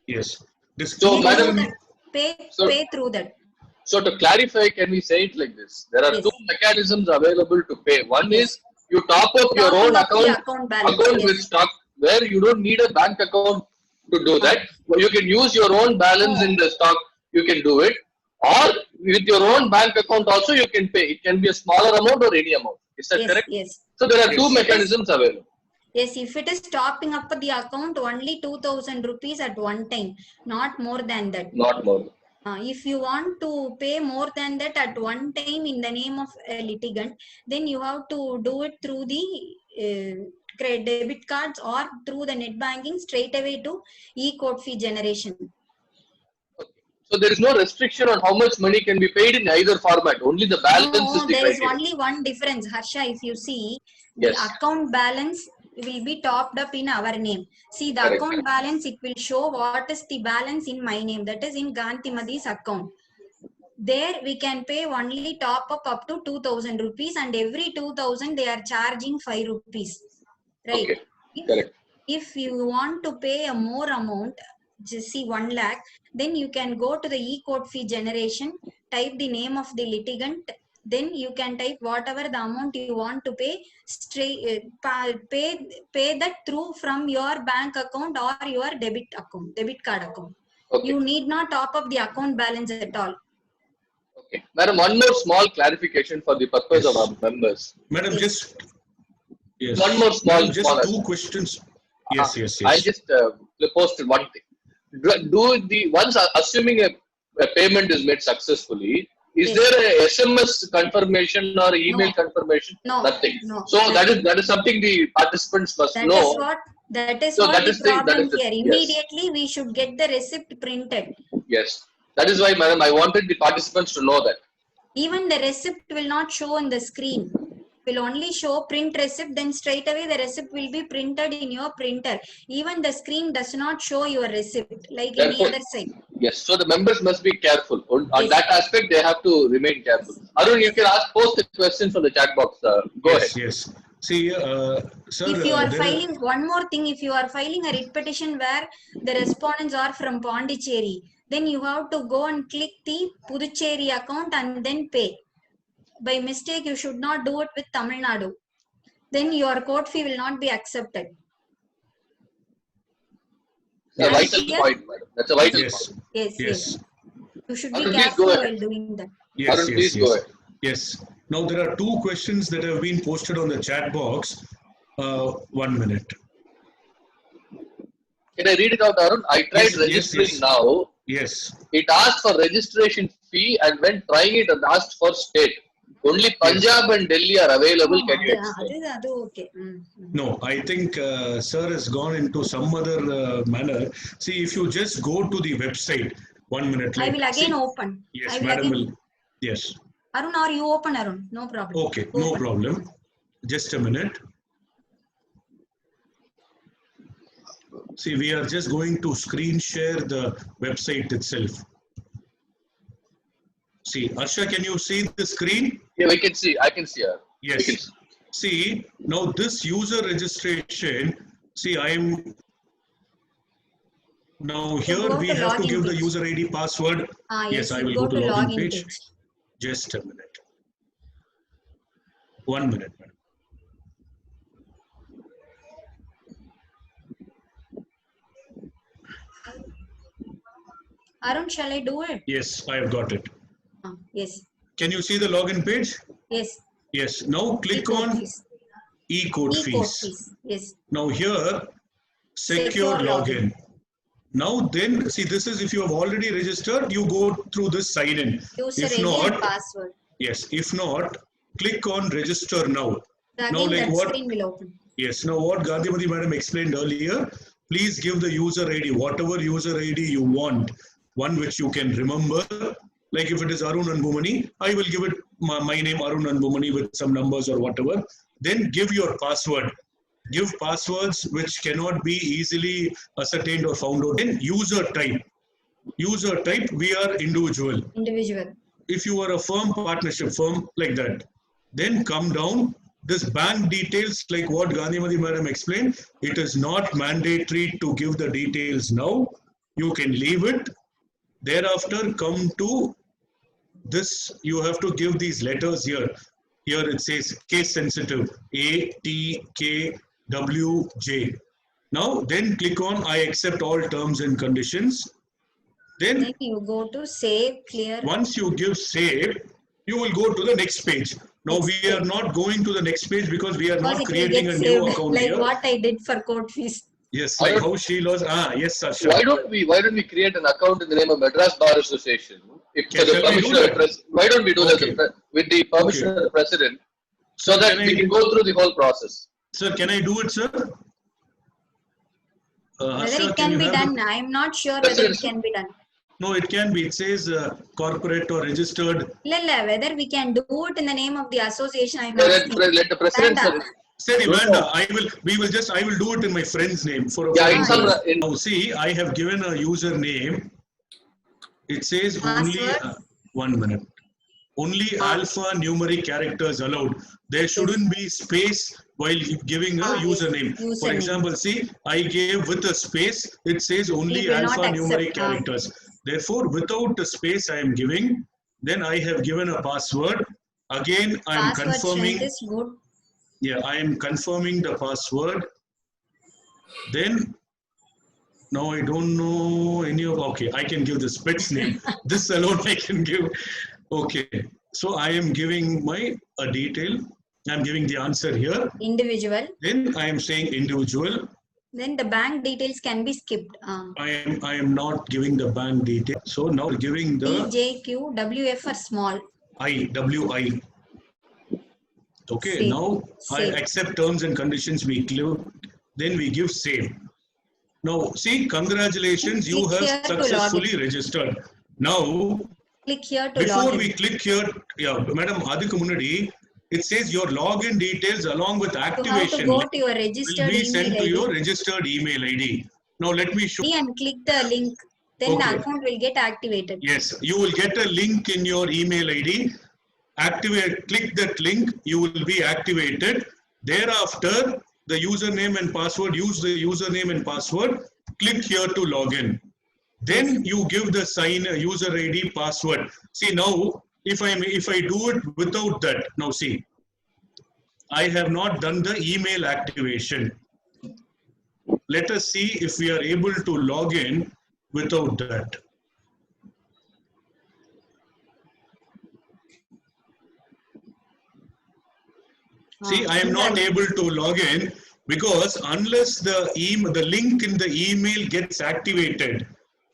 yes. This So, 2000 madam, Pay through that. So to clarify, can we say it like this? There are Yes. two mechanisms available to pay. One is you top up your Topping own up the account balance, yes. with stock, where you don't need a bank account to do that. But you can use your own balance in the stock. You can do it, or with your own bank account also you can pay. It can be a smaller amount or any amount. Is that Yes, correct? yes. So there are two mechanisms available. Yes, if it is topping up the account, only 2,000 rupees at one time, not more than that. Not more. If you want to pay more than that at one time in the name of a litigant, then you have to do it through the debit cards or through the net banking straight away to e-court fee generation. Okay. So there is no restriction on how much money can be paid in either format. Only the balance is the there is criteria. only one difference, Harsha. If you see, Yes. the account balance will be topped up in our name. See, the Correct. account balance, it will show what is the balance in my name, that is in Gantimadi's account. There we can pay only top up to 2,000 rupees, and every 2,000 they are charging 5 rupees. Right? Okay. Correct. If you want to pay a more amount, just see 1 lakh, then you can go to the e-court fee generation, type the name of the litigant, then you can type whatever the amount you want to pay, straight pay that through from your bank account or your debit card account. Okay. You need not top up the account balance at all. Okay. Madam, one more small clarification for the purpose of our members. Madam, Yes. just yes. One more Madam, just small two questions. Yes, yes, I yes. just posted one thing. Once assuming a payment is made successfully, is Yes. there a SMS confirmation or email confirmation? No. Nothing. No. So that is something the participants must That know. is what So the that is the- problem that is here. yes. Immediately we should get the receipt printed. Yes. That is why, madam, I wanted the participants to know that. Even the receipt will not show on the screen. Will only show print receipt, then straight away the receipt will be printed in your printer. Even the screen does not show your receipt like any Therefore- other site. Yes. So the members must be careful. On Yes. that aspect, they have to remain careful. Arun, you can post the question from the chat box. Go Yes, ahead. yes. See, sir, If you are there filing, one more thing, if you are filing a writ petition where the respondents are from Pondicherry, then you have to go and click the Puducherry account and then pay. By mistake, you should not do it with Tamil Nadu. Then your court fee will not be accepted. That's a Yes. vital Yes. point, madam. That's a vital yes, point. Yes, yes, You should Arun, be please careful go ahead. while doing that. yes, Arun, yes, please go yes. ahead. Yes. Now there are two questions that have been posted on the chat box. 1 minute. Can I read it out, Arun? I tried Yes, registering yes. now. Yes. It asked for registration fee, and when trying it, it asked for state. Only Punjab and Delhi are available. Can you explain? Okay. No, I think sir has gone into some other manner. See, if you just go to the website, 1 minute. I will again see, open. Yes, I will madam again. will. Yes. Arun, or you open, Arun. No problem. Okay, no Open. problem. Just a minute. See, we are just going to screen share the website itself. See, Arsha, can you see the screen? Yeah, we can see. I can see her. We can Yes. See, now this user registration, see, now here go we to have to login give the page. user ID password. Yes, I you will go go to to login login page. page. Just a minute. 1 minute, madam. Arun, shall I do it? Yes, I have got it. Yes. Can you see the login page? Yes. Yes. Now click E-code on fees. e-code E-code fees. fees. Yes. Now here, secure login. Now then, see, this is if you have already registered, you go through this sign in. User If ID not, and password. yes. If not, click on register now. Again, Now, like that what? screen will open. Yes. Now, what Gandhimati madam explained earlier, please give the user ID, whatever user ID you want, one which you can remember. Like if it is Arun Anbumani, I will give it my name Arun Anbumani with some numbers or whatever. Then give your password. Give passwords which cannot be easily ascertained or found out. Then user type. User type, we are individual. Individual. If you are a firm, partnership firm, like that. Then come down. This bank details, like what Gandhimati madam explained, it is not mandatory to give the details now. You can leave it. Thereafter, come to this. You have to give these letters here. Here it says case sensitive, A, T, K, W, J. Now, then click on I accept all terms and conditions. Then you go to save, clear. Once you give save, you will go to the next page. Now we are not going to the next page because we are not creating a new account like here. What I did for court fees. Yes, like how she lost. Yes, Sarsha. Why don't we create an account in the name of Madras Bar Association? If Yes, the permission of the why don't we do that with the permission of the president, so that we can go through the whole process? Sir, can I do it, sir? Whether it can be done, I am not sure whether it can be done. No, it can be. It says corporate or registered. Whether we can do it in the name of the association, I am let the president. Say, I will do it in my friend's name. Now see, I have given a username. It says only, 1 minute. Only alphanumeric characters allowed. There shouldn't be space while giving a username. For example, see, I gave with a space, it says only alphanumeric characters. Therefore, without the space I am giving, then I have given a password. Again, I am confirming. Is good. Yeah, I am confirming the password. Then, now I don't know any of, okay, I can give the pet's name. This alone I can give. Okay, so I am giving a detail. I am giving the answer here. Individual. Then I am saying individual. Then the bank details can be skipped. I am not giving the bank detail. So now giving the PJQ, WF are small. WI. Okay, save. Now save. I accept terms and conditions. We click. Then we give save. Now see, congratulations, you have successfully registered. Now click here to before we click here, yeah, Madam Adhikamunadi, it says your login details along with activation go to your registered will be sent email to ID. your registered email ID. Now let me show. And click the link. Then the account will get activated. Yes, you will get a link in your email ID. Activate. Click that link. You will be activated. Thereafter, the username and password. Use the username and password. Click here to login. Then you give the sign user ID password. See now. If I do it without that, now see, I have not done the email activation. Let us see if we are able to log in without that. See, I am not able to log in because unless the link in the email gets activated,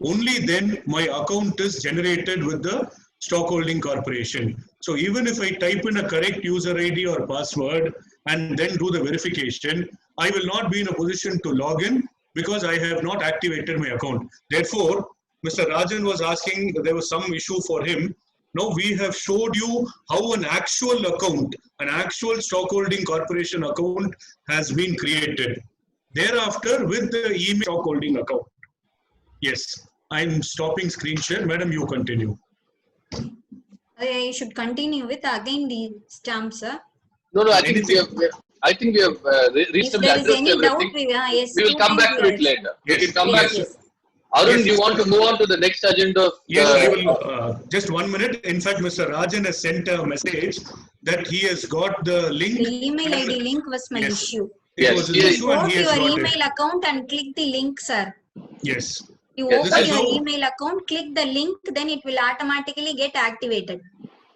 only then my account is generated with the Stockholding Corporation. So even if I type in a correct user ID or password and then do the verification, I will not be in a position to log in because I have not activated my account. Therefore, Mr. Rajan was asking, there was some issue for him. Now we have showed you how an actual account, an actual Stockholding Corporation account has been created. Thereafter, with the email stockholding account. Yes, I'm stopping screen share. Madam, you continue. I should continue with again the stamps, sir. No, I think we have reasonably addressed everything. We will come back to it later. We can come back. Arun, you want to move on to the next agenda? Yes, I will. Just 1 minute. In fact, Mr. Rajan has sent a message that he has got the link. The email ID link was my issue. It was an issue and he has got your email account and click the link, sir. Yes. You Yes, open is your how- email account, click the link, then it will automatically get activated.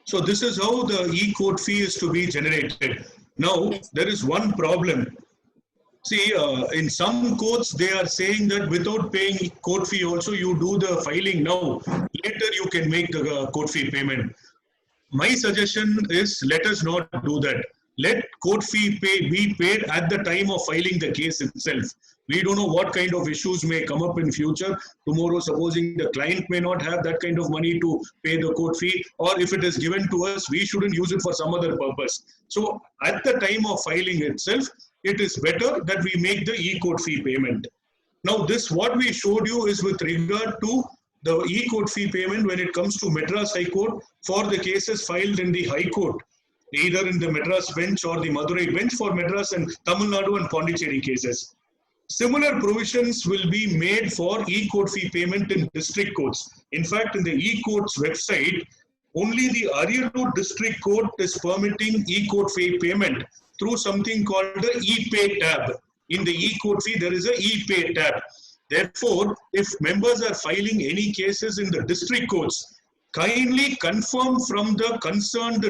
So this is how the e-court fee is to be generated. Now, Yes. there is one problem. See, in some courts, they are saying that without paying court fee also, you do the filing now. Later, you can make the court fee payment. My suggestion is let us not do that. Let court fee be paid at the time of filing the case itself. We don't know what kind of issues may come up in future. Tomorrow, supposing the client may not have that kind of money to pay the court fee, or if it is given to us, we shouldn't use it for some other purpose. So at the time of filing itself, it is better that we make the e-court fee payment. Now, this what we showed you is with regard to the e-court fee payment when it comes to Madras High Court for the cases filed in the High Court, either in the Madras bench or the Madurai bench for Madras and Tamil Nadu and Pondicherry cases. Similar provisions will be made for e-court fee payment in district courts. In fact, in the e-courts website, only the Aryur District Court is permitting e-court fee payment through something called the e-pay tab. In the e-court fee, there is a e-pay tab. Therefore, if members are filing any cases in the district courts, kindly confirm from the concerned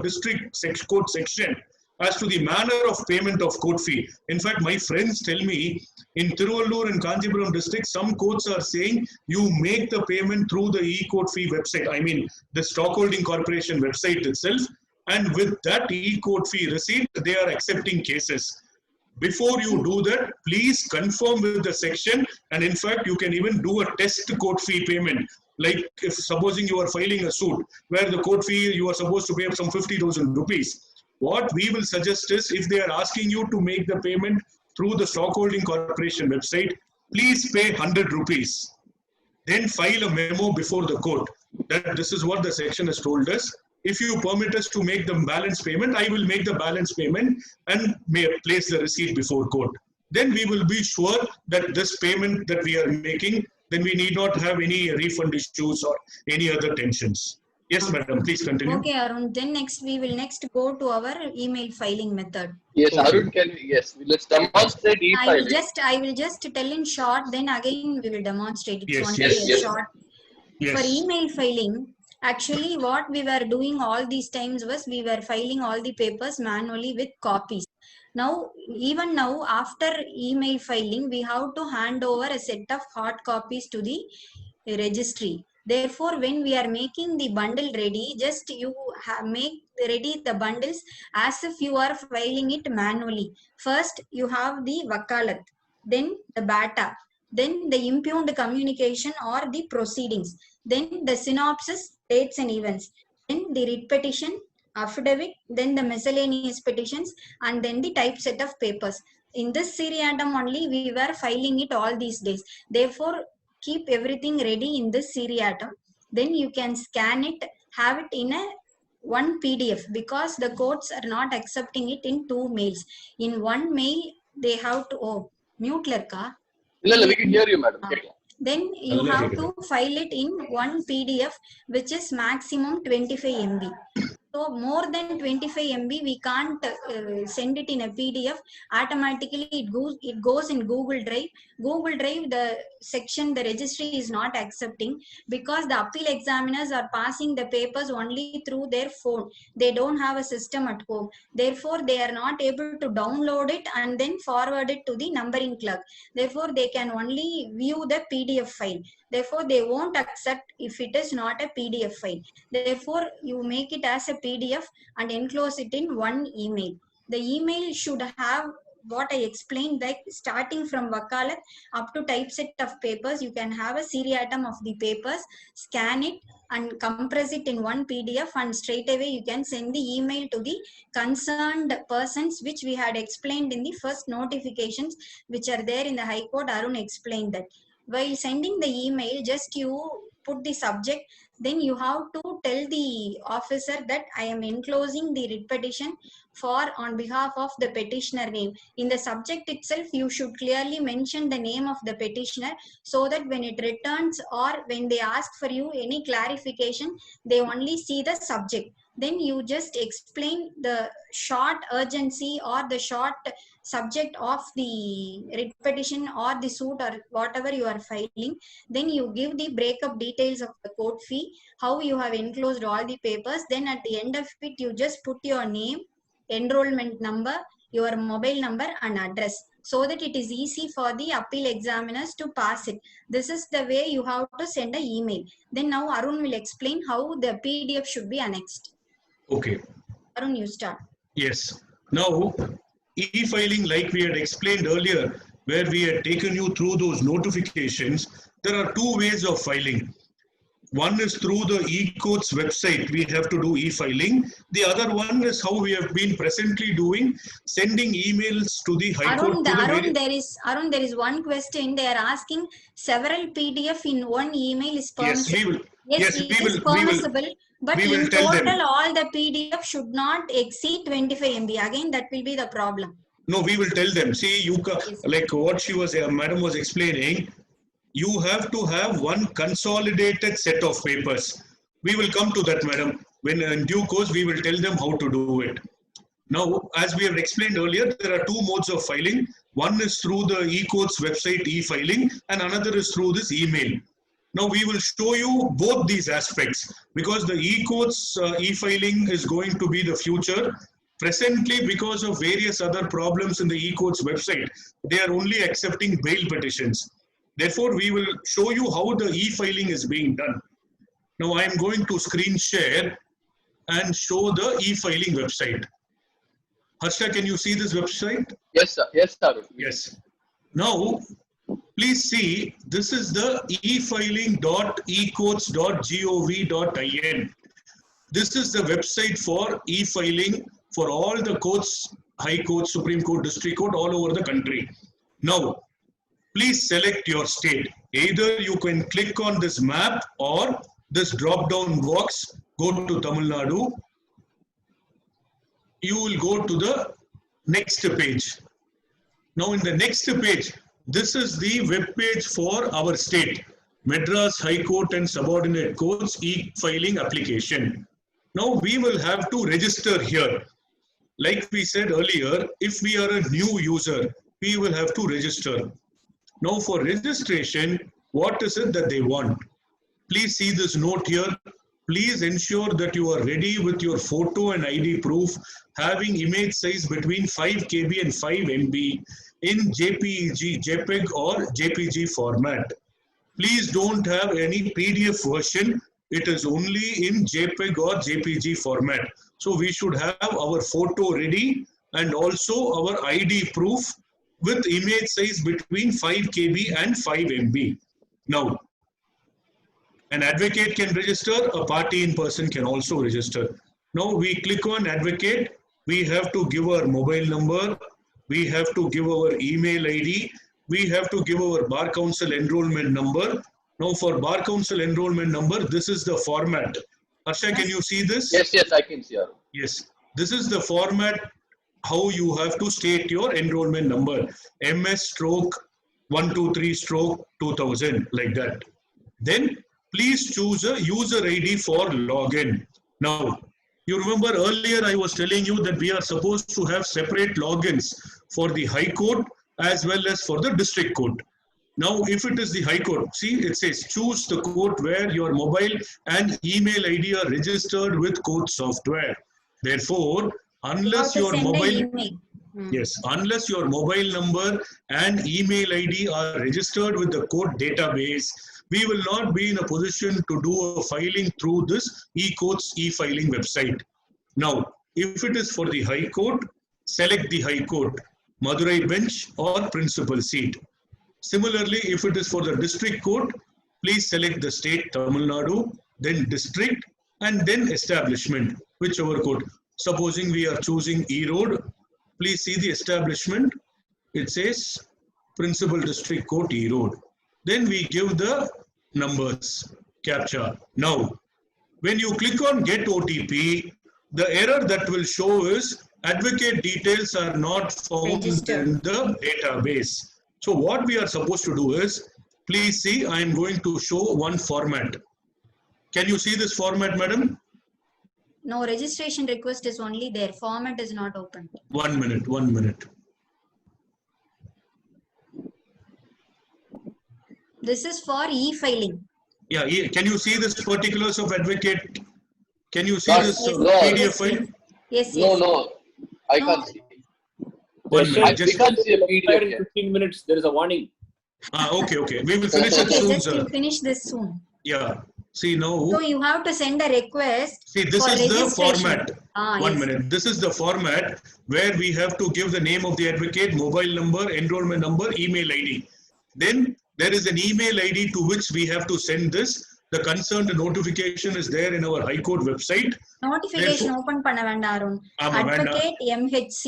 district court section as to the manner of payment of court fee. In fact, my friends tell me in Tiruvallur and Kanchipuram district, some courts are saying you make the payment through the e-court fee website. I mean, the Stockholding Corporation website itself. And with that e-court fee receipt, they are accepting cases. Before you do that, please confirm with the section. And in fact, you can even do a test court fee payment. Like if supposing you are filing a suit where the court fee, you are supposed to pay up some 50,000 rupees. What we will suggest is if they are asking you to make the payment through the Stockholding Corporation website, please pay 100 rupees. Then file a memo before the court that this is what the section has told us. If you permit us to make the balance payment, I will make the balance payment and may place the receipt before court. Then we will be sure that this payment that we are making, then we need not have any refund issues or any other tensions. Yes, madam, please continue. Okay, Arun. Then we will go to our email filing method. Yes, Okay. Arun, let's demonstrate e-filing. I will just tell in short, then again we will demonstrate. It's Yes, only yes. short. Yes. For email filing, actually what we were doing all these times was we were filing all the papers manually with copies. Now, even now, after email filing, we have to hand over a set of hard copies to the registry. Therefore, when we are making the bundle ready, just you make ready the bundles as if you are filing it manually. First, you have the vakalat, then the bata, then the impugned communication or the proceedings, then the synopsis, dates and events, then the writ petition, affidavit, then the miscellaneous petitions, and then the typeset of papers. In this seriatim only we were filing it all these days. Therefore, keep everything ready in this seriatim. Then you can scan it, have it in a one PDF, because the courts are not accepting it in two mails. In one mail, they have to mute lerka. No, we can hear you, madam. Then you have to file it in one PDF, which is maximum 25 MB. So more than 25 MB, we can't send it in a PDF. Automatically, it goes in Google Drive. Google Drive, the section, the registry is not accepting because the appeal examiners are passing the papers only through their phone. They don't have a system at home. Therefore, they are not able to download it and then forward it to the numbering clerk. Therefore, they can only view the PDF file. Therefore, they won't accept if it is not a PDF file. Therefore, you make it as a PDF and enclose it in one email. The email should have what I explained, like starting from vakalat up to typeset of papers. You can have a seriatim of the papers, scan it and compress it in one PDF, and straight away you can send the email to the concerned persons, which we had explained in the first notifications which are there in the High Court. Arun explained that. While sending the email, just you put the subject, then you have to tell the officer that I am enclosing the writ petition for on behalf of the petitioner name. In the subject itself, you should clearly mention the name of the petitioner so that when it returns or when they ask for you any clarification, they only see the subject. Then you just explain the short urgency or the short subject of the writ petition or the suit or whatever you are filing. Then you give the breakup details of the court fee, how you have enclosed all the papers. Then at the end of it, you just put your name, enrollment number, your mobile number and address, so that it is easy for the appeal examiners to pass it. This is the way you have to send an email. Then now Arun will explain how the PDF should be annexed. Okay. Arun, you start. Yes. Now, e-filing, like we had explained earlier, where we had taken you through those notifications, there are two ways of filing. One is through the e-courts website, we have to do e-filing. The other one is how we have been presently doing, sending emails to the High Court. Arun, there is one question. They are asking several PDF in one email is permissible. Yes, we will. Permissible. But in tell total, them. all the PDF should not exceed 25 MB. Again, that will be the problem. No, we will tell them. See, you like what she was, Madam was explaining, you have to have one consolidated set of papers. We will come to that, Madam. When in due course, we will tell them how to do it. Now, as we have explained earlier, there are two modes of filing. One is through the e-courts website e-filing and another is through this email. Now we will show you both these aspects because the e-courts e-filing is going to be the future. Presently, because of various other problems in the e-courts website, they are only accepting bail petitions. Therefore, we will show you how the e-filing is being done. Now I am going to screen share and show the e-filing website. Harsha, can you see this website? Yes, sir. Yes, sir. Yes. Now, please see, this is the e-filing.ecourts.gov.in. This is the website for e-filing for all the courts, High Court, Supreme Court, District Court, all over the country. Now, please select your state. Either you can click on this map or this drop-down box, go to Tamil Nadu. You will go to the next page. Now, in the next page, this is the web page for our state, Madras High Court and Subordinate Courts e-filing application. Now we will have to register here. Like we said earlier, if we are a new user, we will have to register. Now for registration, what is it that they want? Please see this note here. Please ensure that you are ready with your photo and ID proof having image size between 5 KB and 5 MB in JPEG, JPEG or JPG format. Please don't have any PDF version. It is only in JPEG or JPG format. So we should have our photo ready and also our ID proof with image size between 5 KB and 5 MB. Now, an advocate can register, a party in person can also register. Now we click on advocate. We have to give our mobile number. We have to give our email ID. We have to give our Bar Council enrollment number. Now for Bar Council enrollment number, this is the format. Harsha, can you see this? Yes, yes, I can see it. Yes, this is the format how you have to state your enrollment number. MS/123/2000 like that. Then please choose a user ID for login. Now, you remember earlier I was telling you that we are supposed to have separate logins for the High Court as well as for the District Court. Now, if it is the High Court, see it says choose the court where your mobile and email ID are registered with court software. Therefore, unless your mobile, unless your mobile number and email ID are registered with the court database, we will not be in a position to do a filing through this e-courts e-filing website. Now, if it is for the High Court, select the High Court, Madurai bench or principal seat. Similarly, if it is for the District Court, please select the state Tamil Nadu, then district and then establishment, whichever court. Supposing we are choosing E-Road, please see the establishment. It says Principal District Court E-Road. Then we give the numbers, CAPTCHA. Now, when you click on Get OTP, the error that will show is advocate details are not found Registered. in the database. So what we are supposed to do is, please see, I am going to show one format. Can you see this format, madam? No, registration request is only there. Format is not open. 1 minute, 1 minute. This is for e-filing. Yeah, can you see this particulars of advocate? Can you see Yes, this yes, PDF file? Yes, No, yes. no, I No. can't see. 1 Session, minute, We just, can't see a in PDF here. 15 minutes, there is a warning. okay, okay. We will finish it Okay, soon, just sir. you finish this soon. Yeah. See now, So you have to send a request see, this for is the registration. format. Ah, 1 yes. minute. This is the format where we have to give the name of the advocate, mobile number, enrollment number, email ID. Then there is an email ID to which we have to send this. The concerned notification is there in our High Court website. Notification open பண்ண வேண்டாம் அருண். ஆமா, வேண்டாம். Advocate MHC.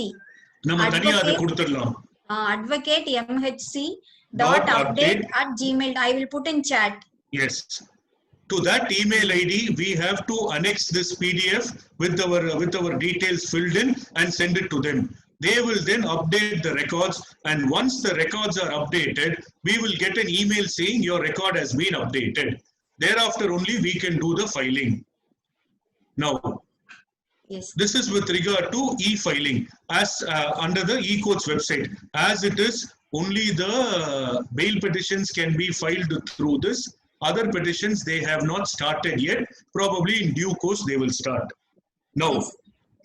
நம்ம தனியா அதை Advocate கொடுத்துடலாம். Advocate MHC dot update at gmail. I will put in chat. Yes. To that email ID, we have to annex this PDF with our details filled in and send it to them. They will then update the records, and once the records are updated, we will get an email saying your record has been updated. Thereafter only we can do the filing. Now, Yes. this is with regard to e-filing as under the e-courts website. As it is, only the bail petitions can be filed through this. Other petitions, they have not started yet. Probably in due course, they will start. Now, Yes.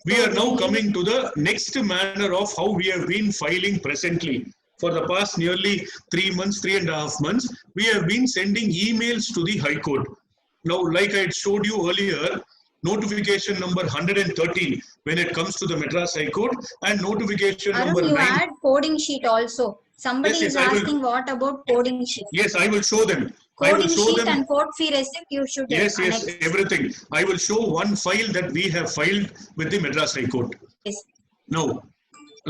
we So are now we- coming to the next manner of how we have been filing presently. For the past nearly 3 months, 3.5 months, we have been sending emails to the High Court. Now, like I had showed you earlier, notification number 113 when it comes to the Madras High Court, and notification number Arun, you 9. add coding sheet also. Somebody Yes, yes, is I will- asking what about coding sheet. Yes, I will show them. I will Coding show sheet them. and court fee receipt you should Yes, yes, annex. everything. I will show one file that we have filed with the Madras High Court. Yes. Now,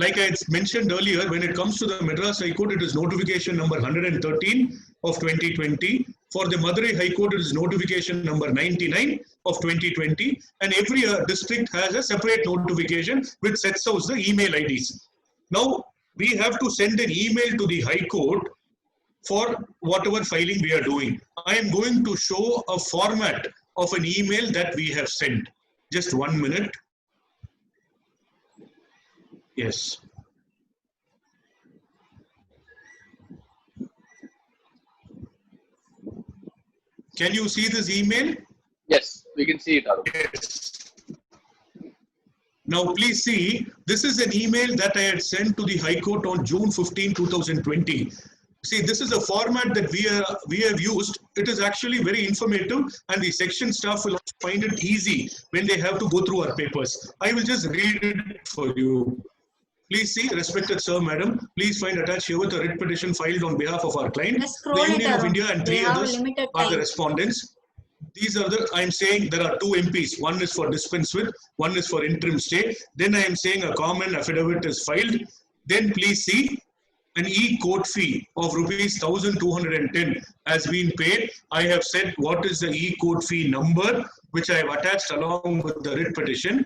like I had mentioned earlier, when it comes to the Madras High Court, it is notification number 113 of 2020. For the Madurai High Court, it is notification number 99 of 2020. And every district has a separate notification which sets out the email IDs. Now, we have to send an email to the High Court for whatever filing we are doing. I am going to show a format of an email that we have sent. Just 1 minute. Yes. Can you see this email? Yes, we can see it, Arun. Yes. Now, please see, this is an email that I had sent to the High Court on June 15, 2020. See, this is a format that we have used. It is actually very informative, and the section staff will find it easy when they have to go through our papers. I will just read it for you. Please see, respected sir, madam, please find attached here with a writ petition filed on behalf of our client. Just scroll The it Union of around. India and They 3 have a others limited are the time. respondents. These are the, I am saying there are 2 MPs. One is for dispense with, one is for interim stay. Then I am saying a common affidavit is filed. Then please see, an e-court fee of rupees 1,210 has been paid. I have said what is the e-court fee number, which I have attached along with the writ petition.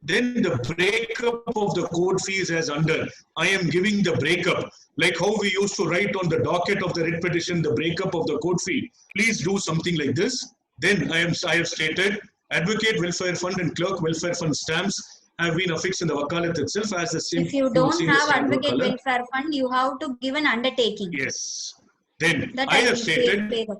Then the breakup of the court fees as under. I am giving the breakup, like how we used to write on the docket of the writ petition, the breakup of the court fee. Please do something like this. Then I have stated, Advocate Welfare Fund and Clerk Welfare Fund stamps have been affixed in the Wakalat itself as the same. If you don't have Advocate Welfare Fund, you have to give an undertaking. Yes. Then That I have will stated. pay the-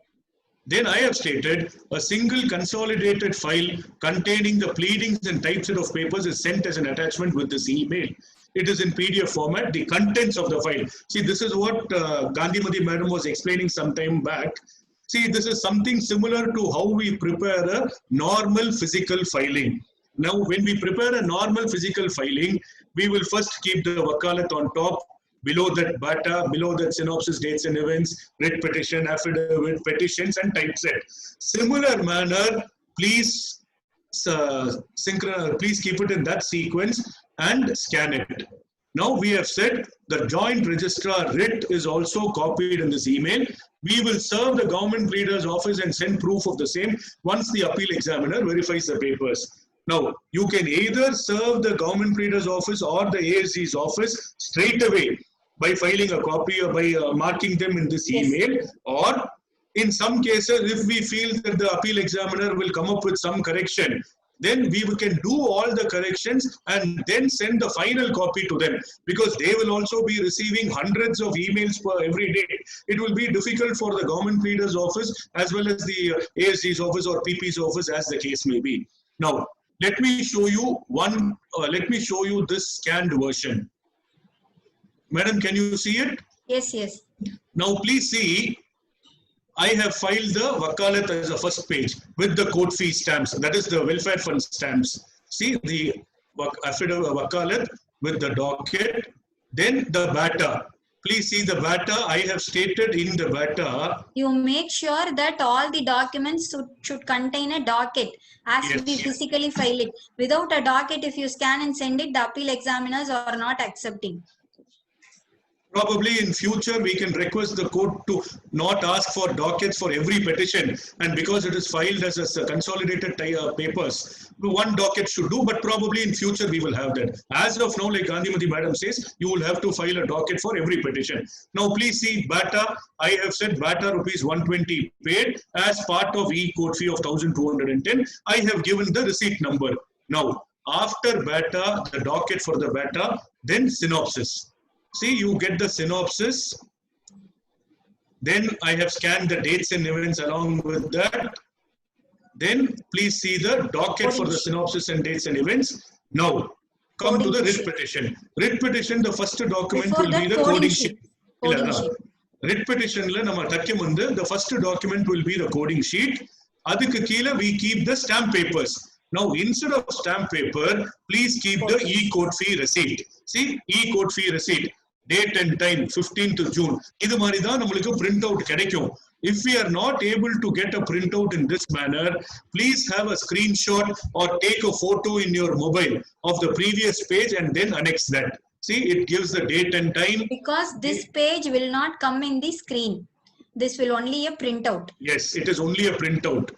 Then I have stated a single consolidated file containing the pleadings and typeset of papers is sent as an attachment with this email. It is in PDF format, the contents of the file. See, this is what Gandhimati madam was explaining some time back. See, this is something similar to how we prepare a normal physical filing. Now, when we prepare a normal physical filing, we will first keep the wakalat on top. Below that BATA, below that synopsis, dates and events, writ petition, affidavit, petitions, and typeset. Similar manner, please please keep it in that sequence and scan it. Now we have said the joint registrar writ is also copied in this email. We will serve the government pleader's office and send proof of the same once the appeal examiner verifies the papers. Now, you can either serve the government pleader's office or the ASG's office straight away by filing a copy or by marking them in this email, or in some cases, if we feel that the appeal examiner will come up with some correction, then we can do all the corrections and then send the final copy to them, because they will also be receiving hundreds of emails per every day. It will be difficult for the government pleader's office as well as the ASG's office or PP's office, as the case may be. Now, let me show you this scanned version. Madam, can you see it? Yes, yes. Now, please see, I have filed the Wakalat as a first page with the court fee stamps. That is the welfare fund stamps. See the affidavit Wakalat with the docket. Then the BATA. Please see the BATA. I have stated in the BATA. You make sure that all the documents should contain a docket as we physically file it. Without a docket, if you scan and send it, the appeal examiners are not accepting. Probably in future, we can request the court to not ask for dockets for every petition. And because it is filed as a consolidated papers, one docket should do, but probably in future we will have that. As of now, like Gandhimati Madam says, you will have to file a docket for every petition. Now, please see BATA. I have said BATA rupees 120 paid as part of e-court fee of 1,210. I have given the receipt number. Now, after BATA, the docket for the BATA, then synopsis. See, you get the synopsis. Then I have scanned the dates and events along with that. Then please see the docket for the synopsis and dates and events. Now, come to the writ petition. Writ petition, the first document will be the coding sheet. Writ petition, the first document will be the coding sheet. Adukku keela we keep the stamp papers. Now, instead of stamp paper, please keep the e-court fee receipt. See, e-court fee receipt. Date and time, 15th June. Idu mari dhaan namalukku print out kedaikum. If we are not able to get a printout in this manner, please have a screenshot or take a photo in your mobile of the previous page and then annex that. See, it gives the date and time. Because this page will not come in the screen. This will only a printout. Yes, it is only a printout.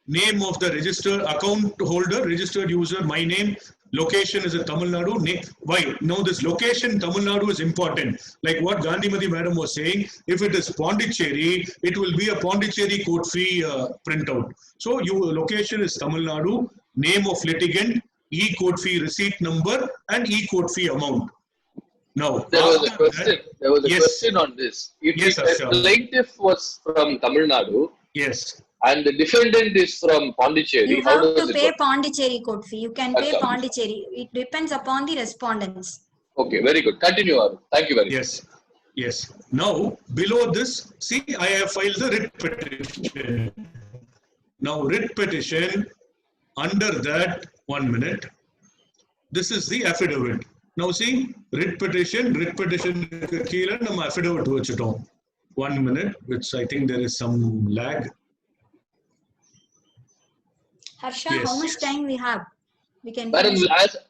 Name of the registered account holder, registered user, my name. Location is a Tamil Nadu. Why? Now this location Tamil Nadu is important. Like what Gandhimati Madam was saying, if it is Pondicherry, it will be a Pondicherry court fee printout. So your location is Tamil Nadu, name of litigant, e-court fee receipt number and e-court fee amount. Now, there was a question on this. If the plaintiff was from Tamil Nadu, yes, and the defendant is from Pondicherry, you have to pay Pondicherry court fee. You can pay Pondicherry. It depends upon the respondents. Okay, very good. Continue, Arun. Thank you very much. Yes. Now, below this, see, I have filed the writ petition. Now, writ petition, under that, 1 minute, this is the affidavit. Now, see, writ petition, kila nama affidavit vachitom. 1 minute, which I think there is some lag. Harsha, how much time we have? We can. Madam,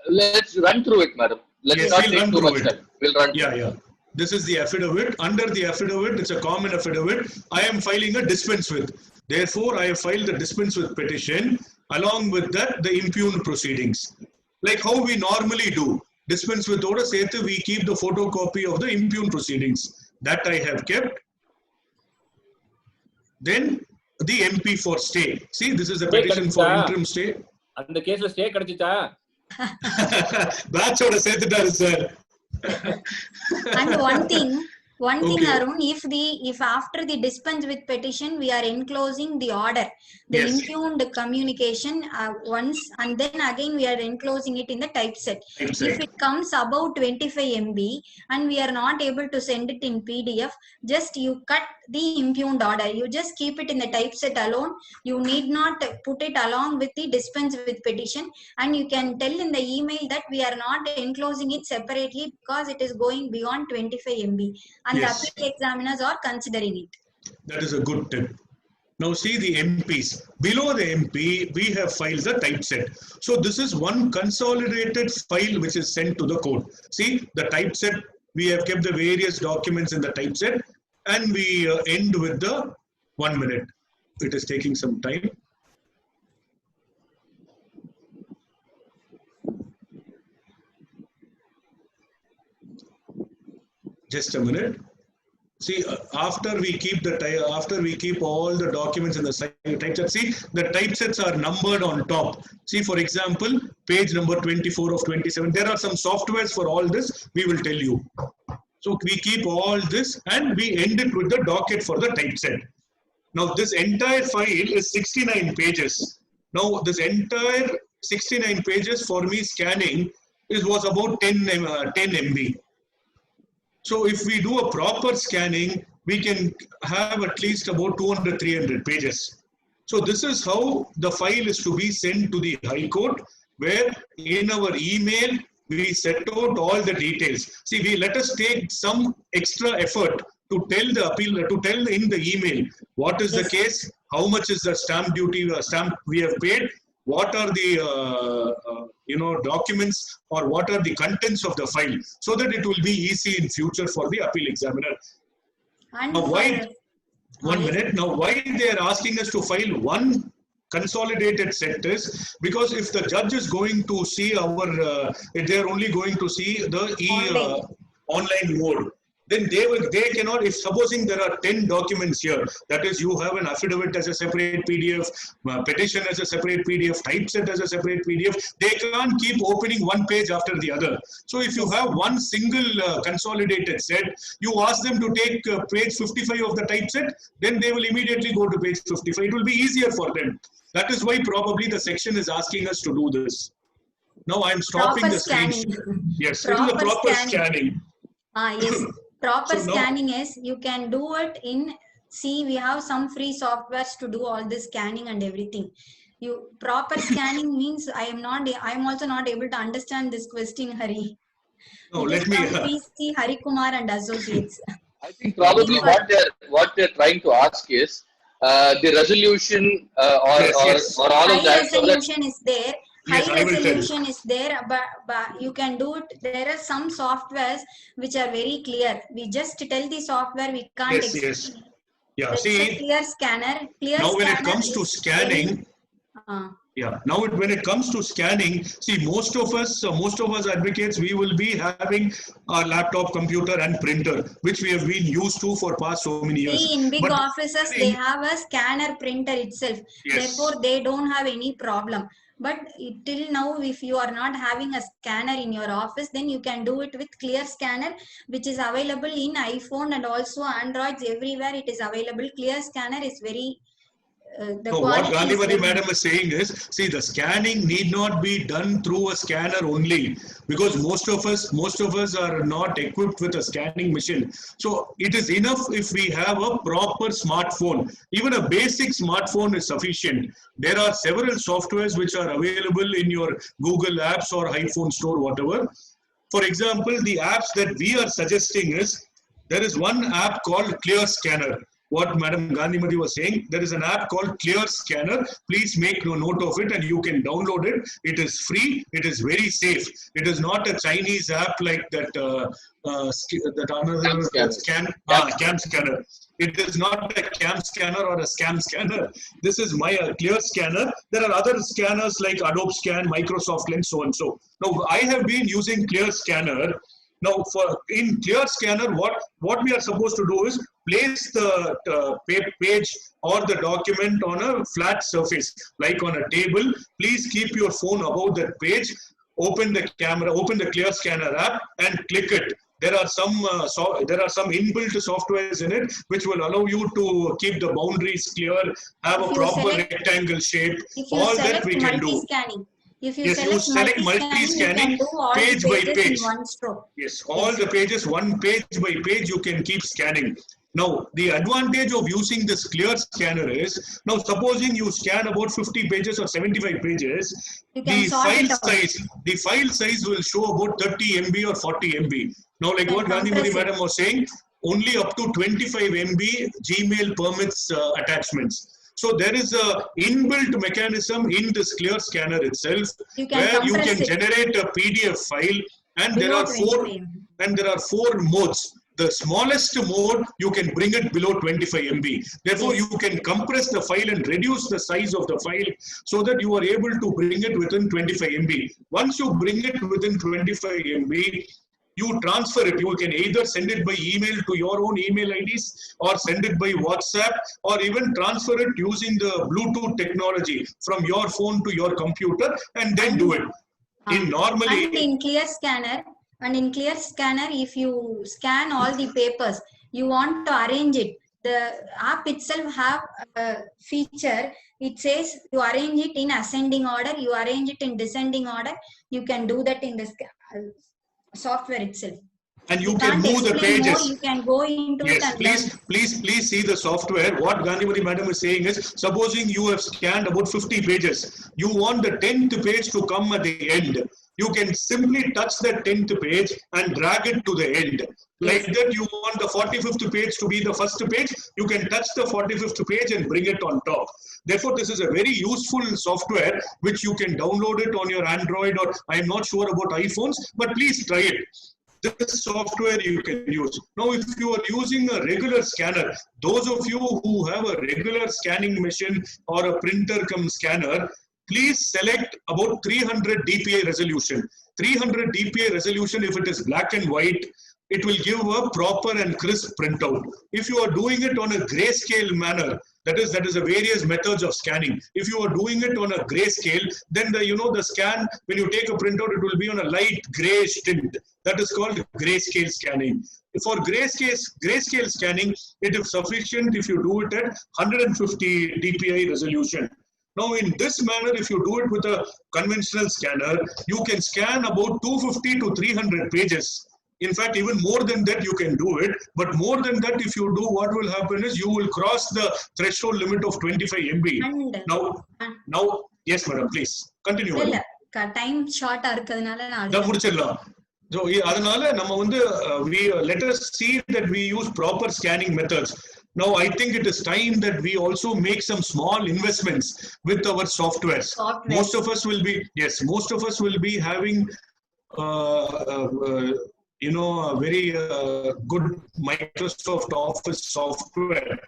let's run through it, madam. Let's not take too much time. We'll run. Yeah. This is the affidavit. Under the affidavit, it's a common affidavit. I am filing a dispense with. Therefore, I have filed the dispense with petition. Along with that, the impugned proceedings. Like how we normally do. Dispense with order, we keep the photocopy of the impugned proceedings. That I have kept. Then the MP for stay. See, this is a petition for interim stay. And the case of stay kadachita. That's what I said to that, sir. And one thing, Arun, if after the dispense with petition we are enclosing the order, the impugned communication once, and then again we are enclosing it in the typeset. If it comes about 25 MB and we are not able to send it in PDF, just you cut the impugned order. You just keep it in the typeset alone. You need not put it along with the dispense with petition, and you can tell in the email that we are not enclosing it separately because it is going beyond 25 MB. And the appeal examiners are considering it. That is a good tip. Now see the MPs. Below the MP, we have filed the typeset. So this is one consolidated file which is sent to the court. See the typeset, we have kept the various documents in the typeset, and we end with the 1 minute. It is taking some time. Just a minute. See, after we keep all the documents in the typeset, see, the typesets are numbered on top. See, for example, page number 24 of 27. There are some softwares for all this. We will tell you. So we keep all this and we end it with the docket for the typeset. Now, this entire file is 69 pages. Now, this entire 69 pages for me scanning was about 10 MB. So if we do a proper scanning, we can have at least about 200, 300 pages. So this is how the file is to be sent to the High Court, where in our email, we set out all the details. See, let us take some extra effort to tell the appeal, to tell in the email, what is the case, how much is the stamp duty, stamp we have paid, what are the documents or what are the contents of the file, so that it will be easy in future for the appeal examiner. And now, why they are asking us to file one consolidated set is because if the judge is going to see if they are only going to see the online mode, then they cannot, if supposing there are 10 documents here, that is, you have an affidavit as a separate PDF, petition as a separate PDF, typeset as a separate PDF, they can't keep opening one page after the other. So if you have one single consolidated set, you ask them to take page 55 of the typeset, then they will immediately go to page 55. It will be easier for them. That is why probably the section is asking us to do this. Now I am stopping the screen. Yes, it is a proper scanning. Yes. Proper scanning is, you can do it in, we have some free softwares to do all this scanning and everything. Proper scanning means, I am also not able to understand this question, Hari. No, let me. PC Hari Kumar and Associates. I think probably what they're trying to ask is the resolution or all of that. Resolution is there. High resolution is there, but you can do it. There are some softwares which are very clear. We just tell the software, we can't explain. Yeah, see, clear scanner. Now when it comes to scanning, when it comes to scanning, see, most of us advocates, we will be having a laptop, computer and printer, which we have been used to for past so many years. See, in big offices, they have a scanner printer itself. Yes. Therefore, they don't have any problem. But till now, if you are not having a scanner in your office, then you can do it with Clear Scanner, which is available in iPhone and also Androids. Everywhere it is available. Clear Scanner is very so what Gandhimathi madam is saying is, see, the scanning need not be done through a scanner only, because most of us are not equipped with a scanning machine. So it is enough if we have a proper smartphone. Even a basic smartphone is sufficient. There are several softwares which are available in your Google Apps or iPhone store, whatever. For example, the apps that we are suggesting is, there is one app called Clear Scanner. What Madam Gandhimathi was saying, there is an app called Clear Scanner. Please make no note of it and you can download it. It is free. It is very safe. It is not a Chinese app like that cam scanner. It is not a cam scanner or a scam scanner. This is my Clear Scanner. There are other scanners like Adobe Scan, Microsoft Lens, so and so. Now, I have been using Clear Scanner. Now, in Clear Scanner, what we are supposed to do is place the page or the document on a flat surface, like on a table. Please keep your phone above that page. Open the camera, open the Clear Scanner app, and click it. There are some inbuilt softwares in it which will allow you to keep the boundaries clear, have a proper rectangle shape. All that we can do. If you select multi-scanning, page by page. Yes, all the pages, one page by page, you can keep scanning. Now, the advantage of using this Clear Scanner is, now supposing you scan about 50 pages or 75 pages, the file size will show about 30 MB or 40 MB. Now, like what Gandhimathi madam was saying, only up to 25 MB Gmail permits attachments. So there is a inbuilt mechanism in this Clear Scanner itself where you can generate a PDF file, and there are four modes. The smallest mode, you can bring it below 25 MB. Therefore, you can compress the file and reduce the size of the file so that you are able to bring it within 25 MB. Once you bring it within 25 MB, you transfer it. You can either send it by email to your own email IDs or send it by WhatsApp or even transfer it using the Bluetooth technology from your phone to your computer and then do it. Normally, and in Clear Scanner, if you scan all the papers, you want to arrange it. The app itself have a feature. It says you arrange it in ascending order, you arrange it in descending order. You can do that in the software itself. And you can move the pages. More, you can go into yes, it and please see the software. What Gandhimati madam is saying is, supposing you have scanned about 50 pages, you want the 10th page to come at the end. You can simply touch that 10th page and drag it to the end. Like that, you want the 45th page to be the first page, you can touch the 45th page and bring it on top. Therefore, this is a very useful software which you can download it on your Android, or I'm not sure about iPhones, but please try it. This software you can use. Now, if you are using a regular scanner, those of you who have a regular scanning machine or a printer cum scanner, please select about 300 dpi resolution. 300 dpi resolution, if it is black and white, it will give a proper and crisp printout. If you are doing it on a grayscale manner, that is a various methods of scanning. If you are doing it on a grayscale, then the scan, when you take a printout, it will be on a light grayish tint. That is called grayscale scanning. For grayscale scanning, it is sufficient if you do it at 150 dpi resolution. Now, in this manner, if you do it with a conventional scanner, you can scan about 250 to 300 pages. In fact, even more than that, you can do it. But more than that, if you do, what will happen is you will cross the threshold limit of 25 MB. Now, yes, madam, please continue. Time short. So, let us see that we use proper scanning methods. Now, I think it is time that we also make some small investments with our softwares. Most of us will be having a very good Microsoft Office software.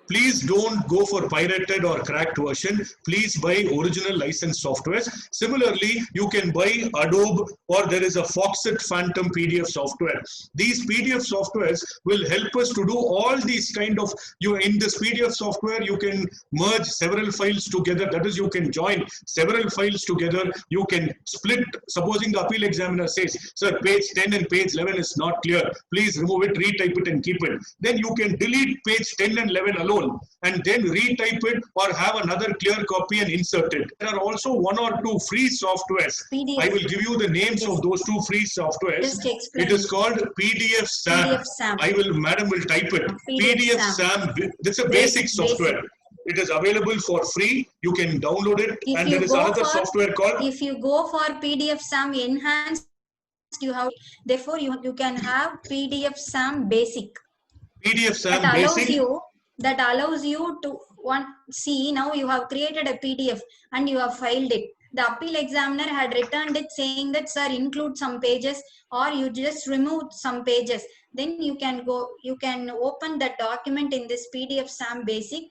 Please don't go for pirated or cracked version. Please buy original licensed softwares. Similarly, you can buy Adobe, or there is a Foxit Phantom PDF software. These PDF softwares will help us to do all these kind of, in this PDF software, you can merge several files together. That is, you can join several files together. You can split, supposing the appeal examiner says, sir, page 10 and page 11 is not clear. Please remove it, retype it and keep it. Then you can delete page 10 and 11 alone, and then retype it or have another clear copy and insert it. There are also one or two free softwares. PDF. I will give you the names of those two free softwares. Just explain. It is called PDF SAM. Madam will type it. PDF SAM. This is a basic software. It is available for free. You can download it. And there is another software called. If you go for PDF SAM enhanced, you have, therefore you can have PDF SAM basic. PDF SAM basic. That allows you to see, now you have created a PDF and you have filed it. The appeal examiner had returned it saying that, sir, include some pages, or you just remove some pages. Then you can open that document in this PDF SAM basic.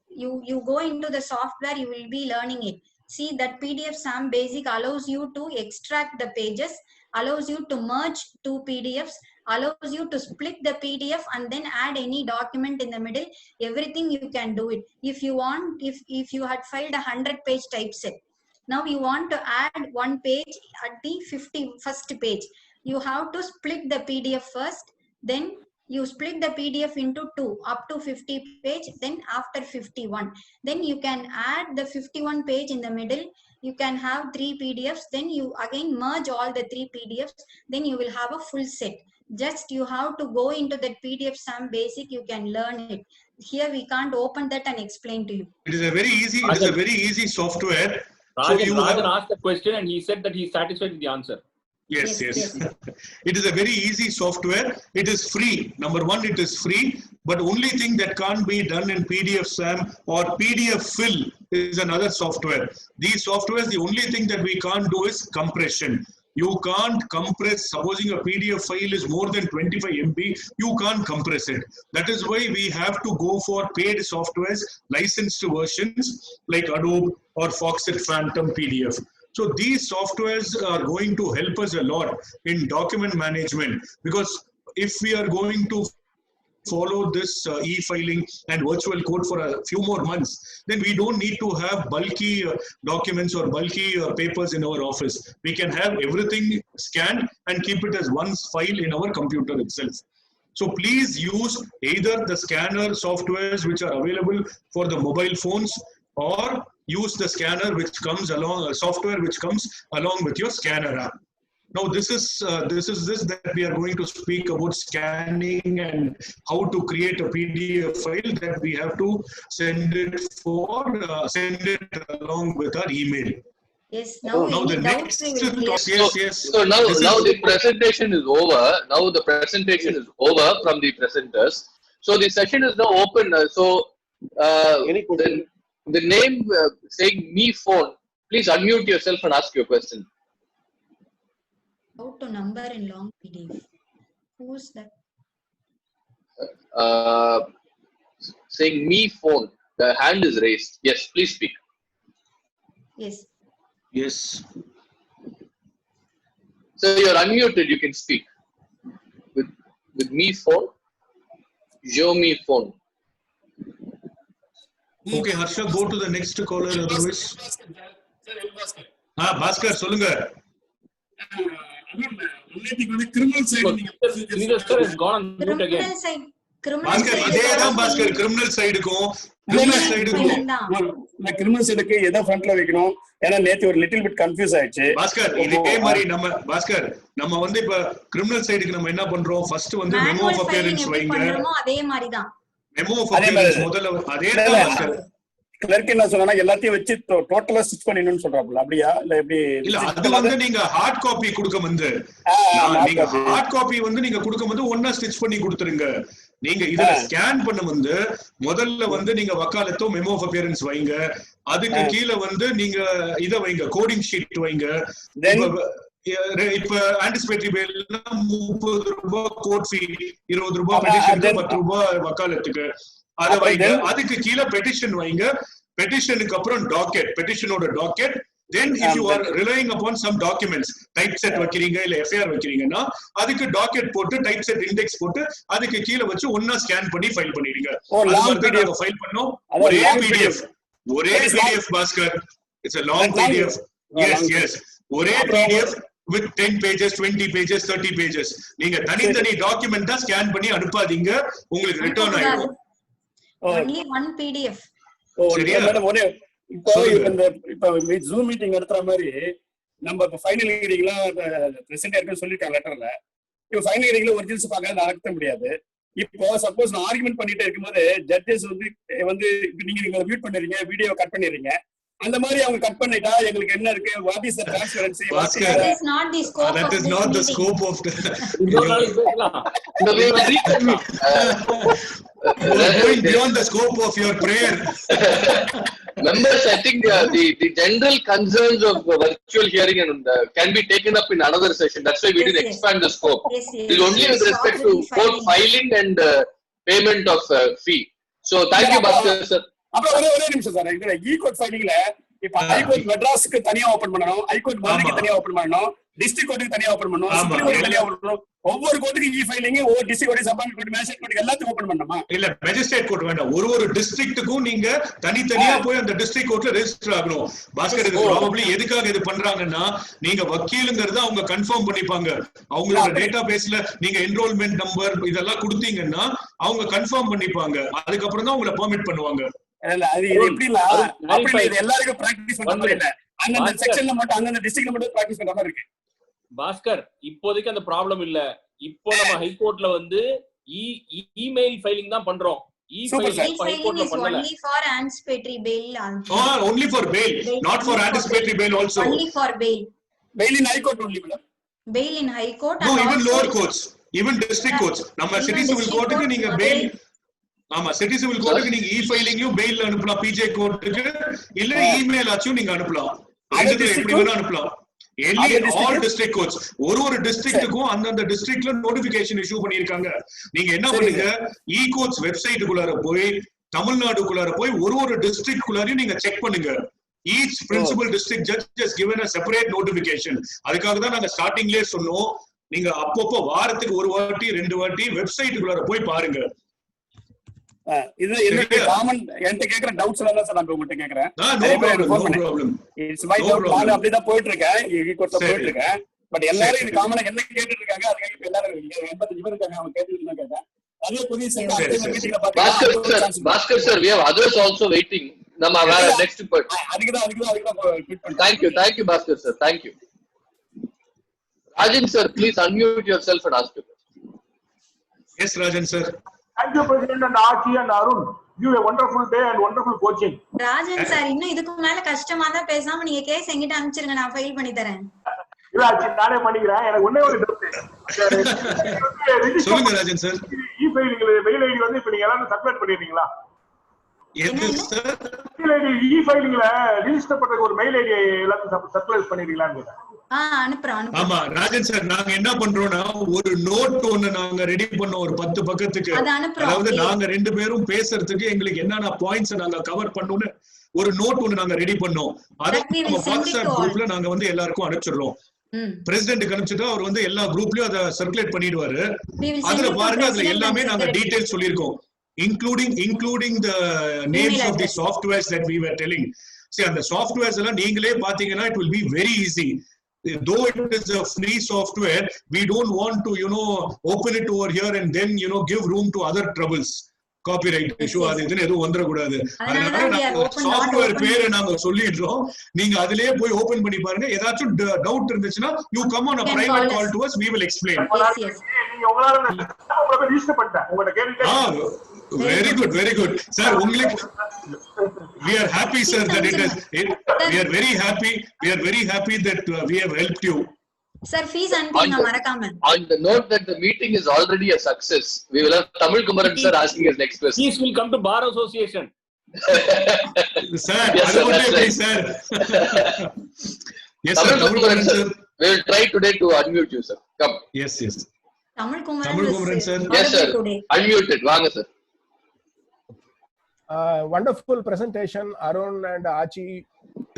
You go into the software, you will be learning it. See, that PDF SAM basic allows you to extract the pages, allows you to merge two PDFs, allows you to split the PDF and then add any document in the middle. Everything you can do it. If you want, if you had filed 100-page typeset, now you want to add one page at the 51st page. You have to split the PDF first, then you split the PDF into two, up to 50 page, then after 51. Then you can add the 51 page in the middle. You can have 3 PDFs, then you again merge all the 3 PDFs, then you will have a full set. Just you have to go into that PDF SAM basic, you can learn it. Here we can't open that and explain to you. It is a very easy software. Rajan asked a question and he said that he is satisfied with the answer. Yes. It is a very easy software. It is free. Number one, it is free. But only thing that can't be done in PDF SAM or PDF Fill is another software. These softwares, the only thing that we can't do is compression. You can't compress, supposing a PDF file is more than 25 MB, you can't compress it. That is why we have to go for paid softwares, licensed versions like Adobe or Foxit Phantom PDF. So these softwares are going to help us a lot in document management, because if we are going to follow this e-filing and virtual code for a few more months, then we don't need to have bulky documents or bulky papers in our office. We can have everything scanned and keep it as one file in our computer itself. So please use either the scanner softwares which are available for the mobile phones, or use the scanner which comes along, software which comes along with your scanner app. Now this is that we are going to speak about scanning and how to create a PDF file that we have to send it along with our email. Yes, now the next yes. So now the presentation is over. Now the presentation is over from the presenters. So the session is now open. The name saying me phone, please unmute yourself and ask your question. How to number in long PDF? Who's that? Saying me phone, the hand is raised. Yes, please speak. Yes. Yes. So you're unmuted, you can speak. With me phone, show me phone. Okay, Harsha, go to the next caller. Otherwise, Bhaskar, solunga. Criminal has gone on mute again. Criminal side. Criminal Bhaskar, side. இதேதான் Bhaskar, criminal side க்கும் நான் criminal சைடுக்கு எதை ஃப்ரண்ட்ல வைக்கணும்? ஏன்னா நேத்து ஒரு லிட்டில் பிட் கன்ஃபியூஸ் ஆயிடுச்சு. பாஸ்கர், இதே மாதிரி நம்ம வந்து இப்ப கிரிமினல் சைடுக்கு நம்ம என்ன பண்றோம்? ஃபர்ஸ்ட் வந்து மெமோ ஆஃப் அப்பியரன்ஸ் வைங்க. அதே மாதிரி தான். மெமோ ஆஃப் அப்பியரன்ஸ் முதல்ல அதே தான் பாஸ்கர். கிளர்க் என்ன சொன்னா எல்லாத்தையும் வச்சு டோட்டலா ஸ்டிச் பண்ணிடணும்னு சொல்றாப்ல. அப்படியா இல்ல எப்படி? இல்ல, அது வந்து நீங்க ஹார்ட் காப்பி கொடுக்க வந்து நீங்க ஹார்ட் காப்பி வந்து நீங்க கொடுக்க வந்து ஒண்ணா ஸ்டிச் பண்ணி கொடுத்துருங்க. நீங்க இதுல ஸ்கேன் பண்ண வந்து முதல்ல வந்து நீங்க வக்காலத்தோ மெமோ ஆஃப் அப்பியரன்ஸ் வைங்க. அதுக்கு கீழே வந்து நீங்க இத வைங்க, கோடிங் ஷீட் வைங்க. இப்ப ஆன்டிசிபேட்டரி பேல்னா 30 ரூபாய் கோட் ஃபீ, 20 ரூபாய் பெட்டிஷன், 10 ரூபாய் வக்காலத்துக்கு. அத வைங்க. அதுக்கு கீழே பெட்டிஷன் வைங்க. பெட்டிஷனுக்கு அப்புறம் டாக்கெட், பெட்டிஷனோட docket. Then if you are relying upon some documents, typeset வைக்கிறீங்க இல்ல FIR வைக்கிறீங்கன்னா அதுக்கு டாக்கெட் போட்டு டைப்செட் இண்டெக்ஸ் போட்டு அதுக்கு கீழ வச்சு ஒண்ணா ஸ்கேன் பண்ணி ஃபைல் பண்ணிடுங்க. நாங்க ஃபைல் பண்ணோம். ஒரே PDF Bhaskar. It's a long PDF. Yes. ஒரே PDF with 10 pages, 20 pages, 30 pages. நீங்க தனித்தனி டாக்குமெண்டா ஸ்கேன் பண்ணி அனுப்பாதீங்க, உங்களுக்கு ரிட்டர்ன் ஆயிடும். Only one PDF. இப்போ இப்ப ஜூம் மீட்டிங் நடத்துற மாதிரி நம்ம இப்ப ஃபைனல் ஹியரிங்லாம் பிரசன்ட் இருக்குன்னு சொல்லிருக்காங்க லெட்டர்ல. இப்போ ஃபைனல் ஹியரிங்ல ஒரிஜினல்ஸ் பார்க்க நடத்த முடியாது. இப்போ சப்போஸ் நான் ஆர்குமெண்ட் பண்ணிட்டே இருக்கும்போது ஜட்ஜஸ் வந்து நீங்க மியூட் பண்ணிடுறீங்க, வீடியோ கட் பண்ணிடுறீங்க. அந்த மாதிரி அவங்க கட் பண்ணிட்டா எங்களுக்கு என்ன இருக்கு? What is the transparency? That is not the scope. That is not the scope of the going beyond the scope of your prayer. Members, I think the general concerns of virtual hearing and can be taken up in another session. That's why we didn't expand the scope. It is only with respect to court filing and payment of fee. So thank you, Bhaskar sir. அப்புறம் ஒரே நிமிஷம் sir, இந்த ஈ-கோட் ஃபைலிங்ல இப்ப high court மெட்ராஸ்க்கு தனியா open பண்ணணும், high court மதுரைக்கு தனியா open பண்ணணும், டிஸ்ட்ரிக்ட் கோர்ட்டுக்கு தனியா ஓபன் பண்ணணும், சுப்ரீம் கோர்ட்டுக்கு தனியா ஓபன் பண்ணணும். ஒவ்வொரு கோர்ட்டுக்கு இ ஃபைலிங், ஒவ்வொரு district court, sub court, magistrate court எல்லாத்துக்கும் ஓபன் பண்ணணுமா? இல்ல, மேஜிஸ்ட்ரேட் கோர்ட் வேண்டாம். ஒரு டிஸ்ட்ரிக்ட்டுக்கும் நீங்க தனித்தனியா போய் அந்த டிஸ்ட்ரிக்ட் கோர்ட்ல ரெஜிஸ்டர் ஆகணும். பாஸ்கர், இது ப்ராபபிலி எதுக்காக இது பண்றாங்கன்னா, நீங்க வக்கீலுங்கிறத அவங்க கன்ஃபார்ம் பண்ணிப்பாங்க. அவங்களோட டேட்டா பேஸ்ல நீங்க என்ரோல்மெண்ட் நம்பர் இதெல்லாம் கொடுத்தீங்கன்னா அவங்க கன்ஃபார்ம் பண்ணிப்பாங்க. அதுக்கப்புறம் தான் உங்களை பெர்மிட் பண்ணுவாங்க. அது எப்படின்னா அப்படி இது எல்லாருக்கும் பிராக்டீஸ் பண்ற மாதிரி இல்ல. அந்த செக்ஷன்ல மட்டும் அந்த டிஸ்ட்ரிக்ட்ல மட்டும் பிராக்டீஸ் பண்ற மாதிரி இருக்கு. பாஸ்கர், இப்போதைக்கு அந்த ப்ராப்ளம் இல்ல. இப்போ நம்ம ஹைகோர்ட்ல வந்து இமெயில் ஃபைலிங் தான் பண்றோம். E-filing is only for anticipatory bail. Only for bail, not for anticipatory bail also. Only for bail. Bail in high court only, madam. Bail in high court. No, even lower courts, even district courts. நம்ம city civil courtக்கு நீங்க bail, ஆமா, city civil கோர்ட்டுக்கு நீங்க இ-ஃபைலிங்கும் fail அனுப்பலாம். PJ கோர்ட்டுக்கு இல்ல email ஆச்சும் நீங்க அனுப்பலாம். எப்படி வேணா அனுப்பலாம். ஆல் டிஸ்ட்ரிக்ட் கோர்ட்ஸ், ஒரு டிஸ்ட்ரிக்ட்டுக்கும் அந்தந்த டிஸ்ட்ரிக்ட்ல நோட்டிபிகேஷன் இஷ்யூ பண்ணிருக்காங்க. நீங்க என்ன பண்ணுங்க, இ கோர்ட்ஸ் வெப்சைட்டுக்குள்ளார போய் தமிழ்நாடுக்குள்ளார போய் ஒரு டிஸ்ட்ரிக்ட் குள்ளாரையும் நீங்க செக் பண்ணுங்க. Each principal district judge has given a separate notification. அதுக்காக தான் நாங்க ஸ்டார்டிங்லயே சொன்னோம், நீங்க அப்பப்போ வாரத்துக்கு ஒரு வாட்டி 2 வாட்டி வெப்சைட்டுக்குள்ள போய் பாருங்க. இது என்ன காமன் என்கிட்ட கேக்குற டவுட்ஸ் எல்லாம் சார் நான் உங்ககிட்ட கேக்குறேன். No problem. It's my doubt. நான் அப்படியே தான் போயிட்டு இருக்கேன், ஈக்குவல்ஸா போயிட்டு இருக்கேன். பட் எல்லாரும் இது காமனா என்ன கேட்டுட்டு இருக்காங்க, அதுக்காக இப்ப எல்லாரும் 85 பேர் இருக்காங்க, அவங்க கேட்டுட்டு இருக்காங்க. அதே புதிய மீட்டிங்ல பாத்தீங்கன்னா Bhaskar sir, we have others also waiting. நம்ம next part. அதுக்குதான் ட்வீட் பண்ணேன். Thank you Bhaskar sir, thank you. Rajan sir, please unmute yourself and ask your question. Yes Rajan sir. Thank you President and Archie and Arun. You a wonderful day and wonderful coaching. Rajan sir, இன்னும் இதுக்கு மேல கஷ்டமா தான் பேசாம நீங்க case எங்கிட்ட அனுப்பிச்சிருங்க, நான் file பண்ணி தரேன். இல்ல ஆச்சி, நானே பண்ணிக்கிறேன். எனக்கு ஒண்ணே ஒரு டவுட். சொல்லுங்க Rajan sir. E-filing mail ID வந்து இப்ப நீங்க எல்லாரும் சப்மிட் பண்ணிருக்கீங்களா? Yes sir. மெயில் ஐடி இ-ஃபைலிங்ல ரிஜிஸ்டர் பண்ற ஒரு மெயில் ஐடி எல்லாரும் சப்மிட் பண்ணிருக்கீங்களான்னு கேட்டேன். அனுப்புறேன். ஆமா ராஜன் சார், நாங்க என்ன பண்றோம்னா ஒரு நோட் ஒன்னு நாங்க ரெடி பண்ணோம், ஒரு 10 பக்கத்துக்கு. அதாவது நாங்க 2 பேரும் பேசுறதுக்கு எங்களுக்கு என்னென்ன பாயிண்ட்ஸ் நாங்க கவர் பண்ணணும்னு ஒரு நோட் ஒன்னு நாங்க ரெடி பண்ணோம். அதை நம்ம வாட்ஸ்அப் குரூப்ல நாங்க வந்து எல்லாருக்கும் அனுப்பிச்சிடுறோம். பிரசிடென்ட்க்கு அனுப்பிச்சிட்டா அவர் வந்து எல்லா குரூப்லயும் அதை சர்க்குலேட் பண்ணிடுவாரு. அதுல பாருங்க, அதுல எல்லாமே நாங்க டீடைல்ஸ் சொல்லியிருக்கோம், including the names of the softwares that we were telling. See, அந்த softwares எல்லாம் நீங்களே பாத்தீங்கன்னா it will be very easy. Though it is a free software, we don't want to open it over here and then give room to other troubles, copyright issue அது இதுன்னு எதுவும் வந்துட கூடாது. அதனால சாஃப்ட்வேர் பேரை நாங்க சொல்லிடுறோம், நீங்க அதிலேயே போய் ஓபன் பண்ணி பாருங்க. ஏதாச்சும் டவுட் இருந்துச்சுன்னா you come on a private call to us, we will explain. நீங்க உங்களால ரிஜிஸ்டர் பண்ணிட்டேன், உங்களோட கேள்வி. Very good sir. We are happy sir that we are very happy that we have helped you. Sir, fees அனுப்பிங்க மறக்காம. On the note that the meeting is already a success, we will have Tamil Kumaran sir asking his next question. Fees will come to Bar Association. Sir, yes sir, please sir. Yes sir, Tamil Kumaran sir. We will try today to unmute you sir. Come. Yes. Tamil Kumaran sir. Yes sir. Unmute it. வாங்க sir. Wonderful presentation, Arun and Achi.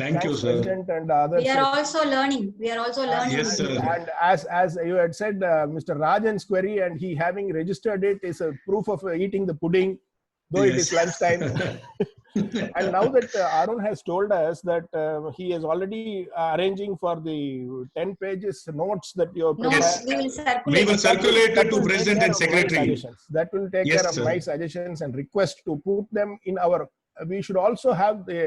Thank you, sir. And others. We are also learning. Yes, sir. And as you had said, Mr. Rajan's query and he having registered it is a proof of eating the pudding, though it is lunchtime. And now that Arun has told us that he is already arranging for the 10 pages notes that you have prepared. We will circulate it to President and Secretary. That will take care of my suggestions and request to put them in our. We should also have the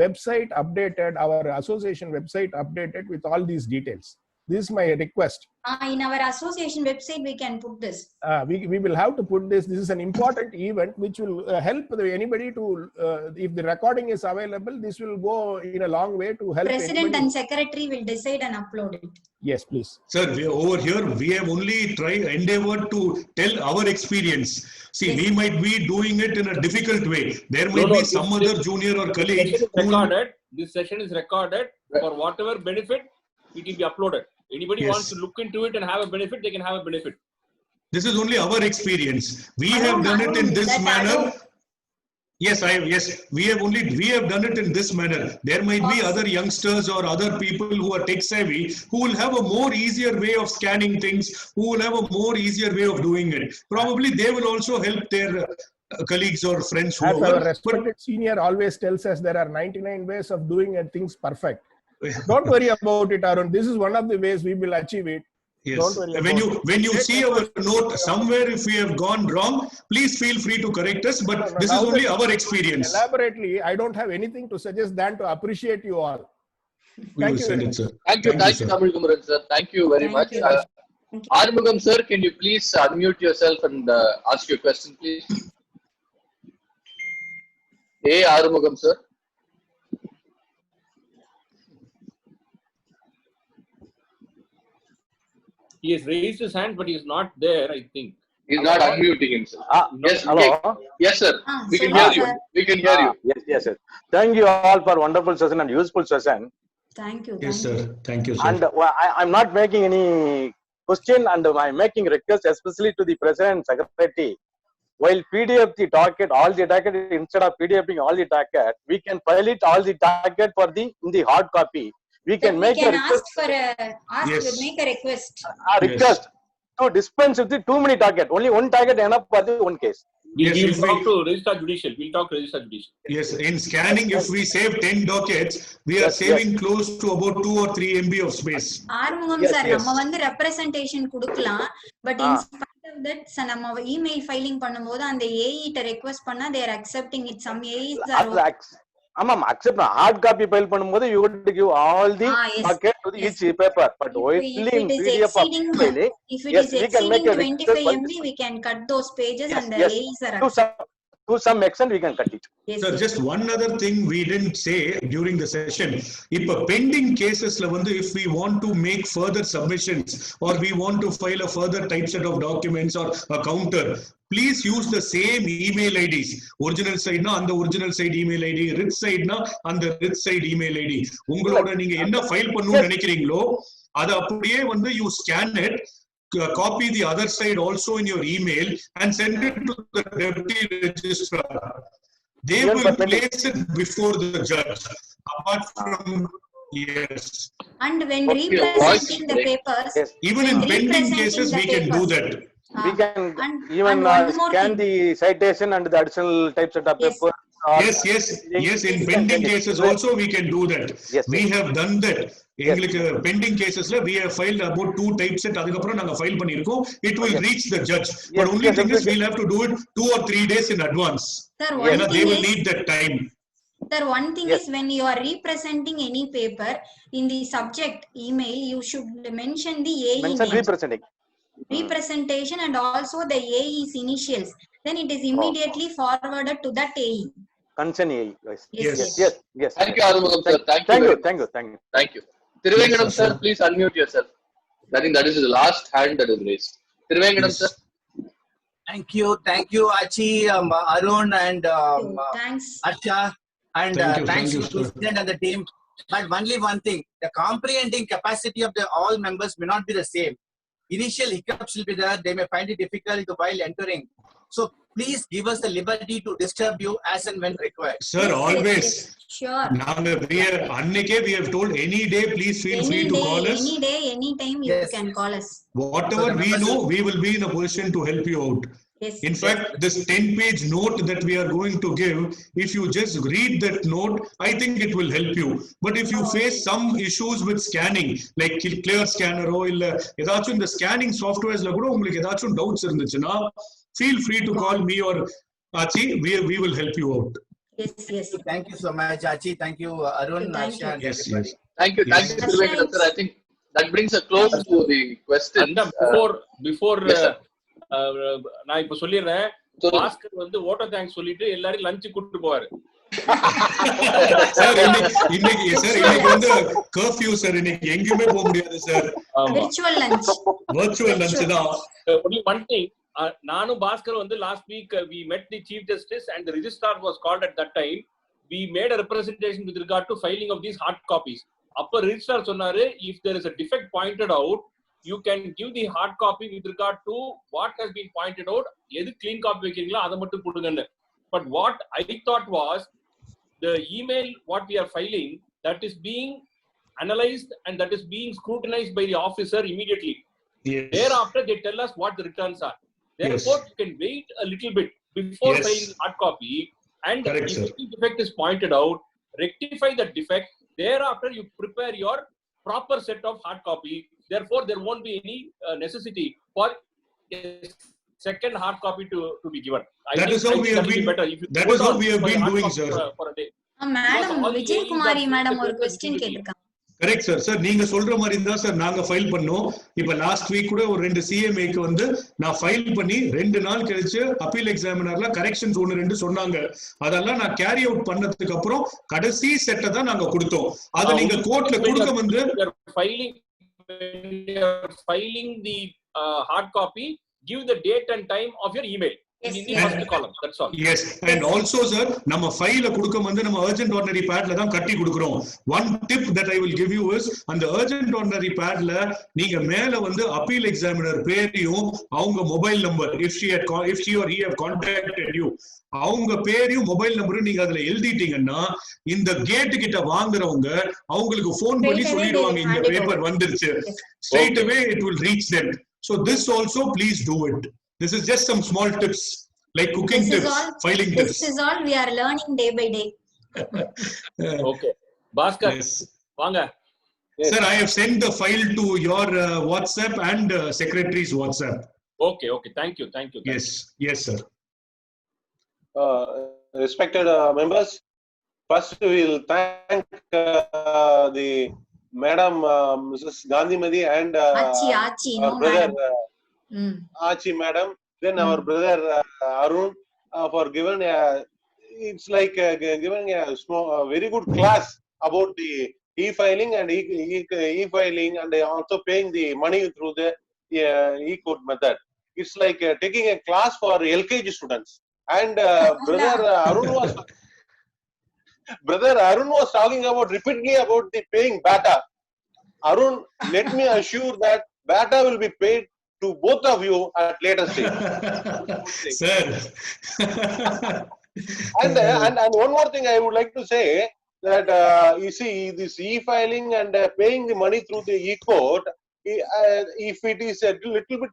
website updated, our association website updated with all these details. This is my request. In our association website, we can put this. We will have to put this. This is an important event which will help anybody to, if the recording is available, this will go in a long way to help. President and Secretary will decide and upload it. Yes, please. Sir, over here, we have only endeavored to tell our experience. See, we might be doing it in a difficult way. There might be some other junior or colleague. This session is recorded for whatever benefit it will be uploaded. Anybody wants to look into it and have a benefit, they can have a benefit. This is only our experience. We have done it in this manner. Yes, we have done it in this manner. There might be other youngsters or other people who are tech savvy who will have a more easier way of scanning things, who will have a more easier way of doing it. Probably they will also help their colleagues or friends. As our respected senior always tells us, there are 99 ways of doing things perfect. Don't worry about it, Arun. This is one of the ways we will achieve it. Yes. Don't worry when you see our note somewhere, if we have gone wrong, please feel free to correct us. But this is only our experience. Elaborately, I don't have anything to suggest than to appreciate you all. Thank you, sir. Thank you, Tamil Kumaran sir. Thank you very much. Arumugam sir, can you please unmute yourself and ask your question, please? Hey, Arumugam sir. He has raised his hand, but he is not there, I think. He's not unmuting himself. Yes, hello. Yes, sir. We can hear you. We can hear you. Yes. Thank you all for wonderful session and useful session. Thank you. Yes, sir. Thank you, sir. And I'm not making any question, and I'm making request, especially to the President and Secretary. while PDF the docket, all the docket, instead of PDFing all the docket, we can file it all the docket for the in the hard copy. We can make a request. Make a request. A request to dispense with the too many docket. Only one docket enough for the one case. Yes, We'll if talk we- to Registrar Judicial. We'll talk to Registrar Judicial. Yes, in scanning, if we save 10 dockets, we are saving close to about 2 or 3 MB of space. Arumugam Yes, sir yes. நம்ம வந்து representation கொடுக்கலாம் but in spite of that நம்ம email filing பண்ணும்போது அந்த AE ட்ட request பண்ணா they are accepting it. Some AEs are ஆமாம், accept hard copy file பண்ணும்போது you would give all the yes. docket to the each paper, but only in PDF of filing. If it Yes, is we can make exceeding a 25 MB, we can cut those pages Yes, and the yes. AEs are To some extent we can cut it. yes, Sir, yes. just one other thing we didn't say during the session. If a pending cases, if we want to make further submissions or we want to file a further type set of documents or a counter, please use the same email IDs. Original side na and the original side email ID, rich side na and the rich side email ID. உங்களோட நீங்க என்ன file பண்ணனும்னு நினைக்கிறீங்களோ அத அப்படியே வந்து you scan it, copy the other side also in your email and send it to the deputy registrar. They will place it before the judge. Apart from yes, And when Okay, representing the voice- papers, Yes. even in when pending representing cases the we can do papers, that. We can and even one more scan thing. the citation and the additional types of Yes. paper. Yes, in We can pending send it. cases also we can do that. Yes, We yes. have done that. எங்களுக்கு pending casesல we have filed about 2 type set, அதுக்கப்புறம் நாங்க file பண்ணிருக்கோம். It will reach the judge, but Yes, only yes, thing is yes. we'll have to do it 2 or 3 days in advance. Sir, You one know, they thing will is, need that time. sir, one thing Yes. is when you are representing any paper in the subject email, you should mention the AE Mention name, representing. representation, and also the AE's initials. Then it is immediately forwarded to that AE. Concern AE. Yes, Yes, yes, yes, yes. Thank you, Arumugam sir. Thank you. Thank you, very much. thank you, thank you. Thank you. Thiruvengadam Yes, sir, sir. please unmute yourself. I think that is the last hand that is raised. Thiruvengadam Yes. sir. Thank you, Achi, Arun, and Thanks. Arsha, and Thank you, thanks thank you, to sir. President and the team. But only one thing: the comprehending capacity of the all members may not be the same. Initial hiccups will be there; they may find it difficult while entering. So please give us the liberty to disturb you as and when required. Sir, Yes, yes, always. yes. Sure. நாங்க அன்னைக்கே we have told any day please feel free to call us. Any day, any time you Yes. can call us. Whatever we know, we will be in a position to help you out. Yes. In fact, this 10-page note that we are going to give, if you just read that note, I think it will help you. But if you face some issues with scanning, like Clear Scanner or ஏதாச்சும் இந்த scanning softwaresல கூட உங்களுக்கு ஏதாச்சும் doubts இருந்துச்சுன்னா, feel free to call me or Achi. We will help you out. Yes, yes. Thank you so much, Achi. Thank you, Arun, Thank Arsha, you. and Yes, everybody. yes. Thank you. Thank you, Yes. Thiruvengadam sir. I think that brings a close to the questions. Before Yes, sir. நான் இப்ப சொல்லிடுறேன். சொல்லுங்க. பாஸ்கர் வந்து Otto thanks சொல்லிட்டு எல்லாரும் lunch கூட்டிட்டு போவாரு. Sir இன்னைக்கு வந்து கர்ஃபியூ சார், இன்னைக்கு எங்கேயுமே போக முடியாது sir. Virtual lunch. Virtual lunch தான். Only one thing, நானும் பாஸ்கர் வந்து last week we met the chief justice and the registrar was called at that time. We made a representation with regard to filing of these hard copies. அப்ப registrar சொன்னாரு, if there is a defect pointed out, you can give the hard copy with regard to what has been pointed out. எது clean copy வைக்கிறீங்களோ அதை மட்டும் கொடுங்கன்னு. But what I thought was, the email what we are filing, that is being analyzed and that is being scrutinized by the officer immediately. Yes. Thereafter, they tell us what the returns are. Therefore, you can wait a little bit before Yes. filing hard copy. And Correct, if sir. the defect is pointed out, rectify that defect. Thereafter, you prepare your proper set of hard copy. Therefore, there won't be any necessity for a second hard copy to be given. That is how we have been. That is how we have been doing, sir. For a day. Madam all the Vijay AEs Kumari are madam ஒரு seated question with கேட்டிருக்காங்க. Correct sir. Sir நீங்க சொல்ற மாதிரி தான் sir நாங்க file பண்ணோம். இப்ப last week கூட ஒரு 2 சிஎம்ஏக்கு வந்து நான் ஃபைல் பண்ணி 2 நாள் கழிச்சு அப்பீல் எக்ஸாமினர்ல கரெக்ஷன்ஸ் 1-2 சொன்னாங்க. அதெல்லாம் நான் கேரி அவுட் பண்ணதுக்கு அப்புறம் கடைசி செட்டை தான் நாங்க கொடுத்தோம். அத நீங்க கோர்ட்ல கொடுக்க வந்து filing the hard copy, give the date and time of your email. Yes, in the yes. first column. That's all. Yes, and also sir, நம்ம ஃபைல கொடுக்கும் வந்து நம்ம urgent ordinary padல தான் கட்டி கொடுக்கிறோம். One tip that I will give you is அந்த urgent ordinary padல நீங்க மேல வந்து appeal examiner பேரையும் அவங்க mobile number if she or he have contacted you அவங்க பேரையும் மொபைல் நம்பரும் நீங்க அதுல எழுதிட்டீங்கன்னா இந்த கேட் கிட்ட வாங்குறவங்க அவங்களுக்கு போன் பண்ணி சொல்லிடுவாங்க இந்த பேப்பர் வந்துருச்சு. Straight away it will reach them. So this also please do it. This is just some small tips, like cooking tips, filing tips. This is all we are learning day by day. Okay. Bhaskar, Yes. Vanga. Yes. Sir, I have sent the file to your WhatsApp and secretary's WhatsApp. Okay. Thank you. Yes, sir. Respected members, first we will thank the Madam Mrs. Gandhimati and Achi, our no brother madam. Achi Madam, then our brother Arun for giving it's like giving a small, very good class about the e-filing and e-filing and also paying the money through the e-court method. It's like taking a class for LKG students. And brother Arun was talking about repeatedly about the paying BATA. Arun, let me assure that BATA will be paid to both of you at later stage. Sir. and one more thing I would like to say that you see this e-filing and paying the money through the e-court, if it is a little bit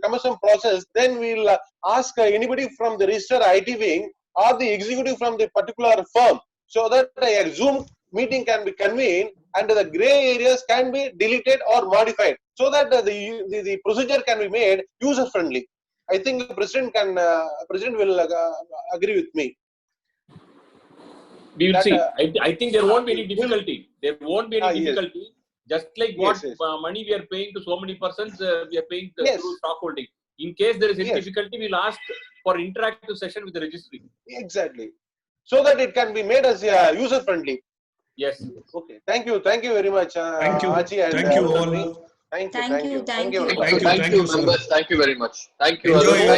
cumbersome process, then we'll ask anybody from the register IT wing or the executive from the particular firm, so that a Zoom meeting can be convened and the gray areas can be deleted or modified, so that the procedure can be made user friendly. I think the president will agree with me. We will see. I think there won't be any difficulty. Difficulty. Just like what money we are paying to so many persons, we are paying through stockholding. In case there is any difficulty, we'll ask for interactive session with the registry. Exactly. So that it can be made as user friendly. Yes. Okay. Thank you very much. Thank you. Achi and thank you all. Thank you. Thank you. Thank you, members. Thank you very much. Thank you. Enjoy. Arun.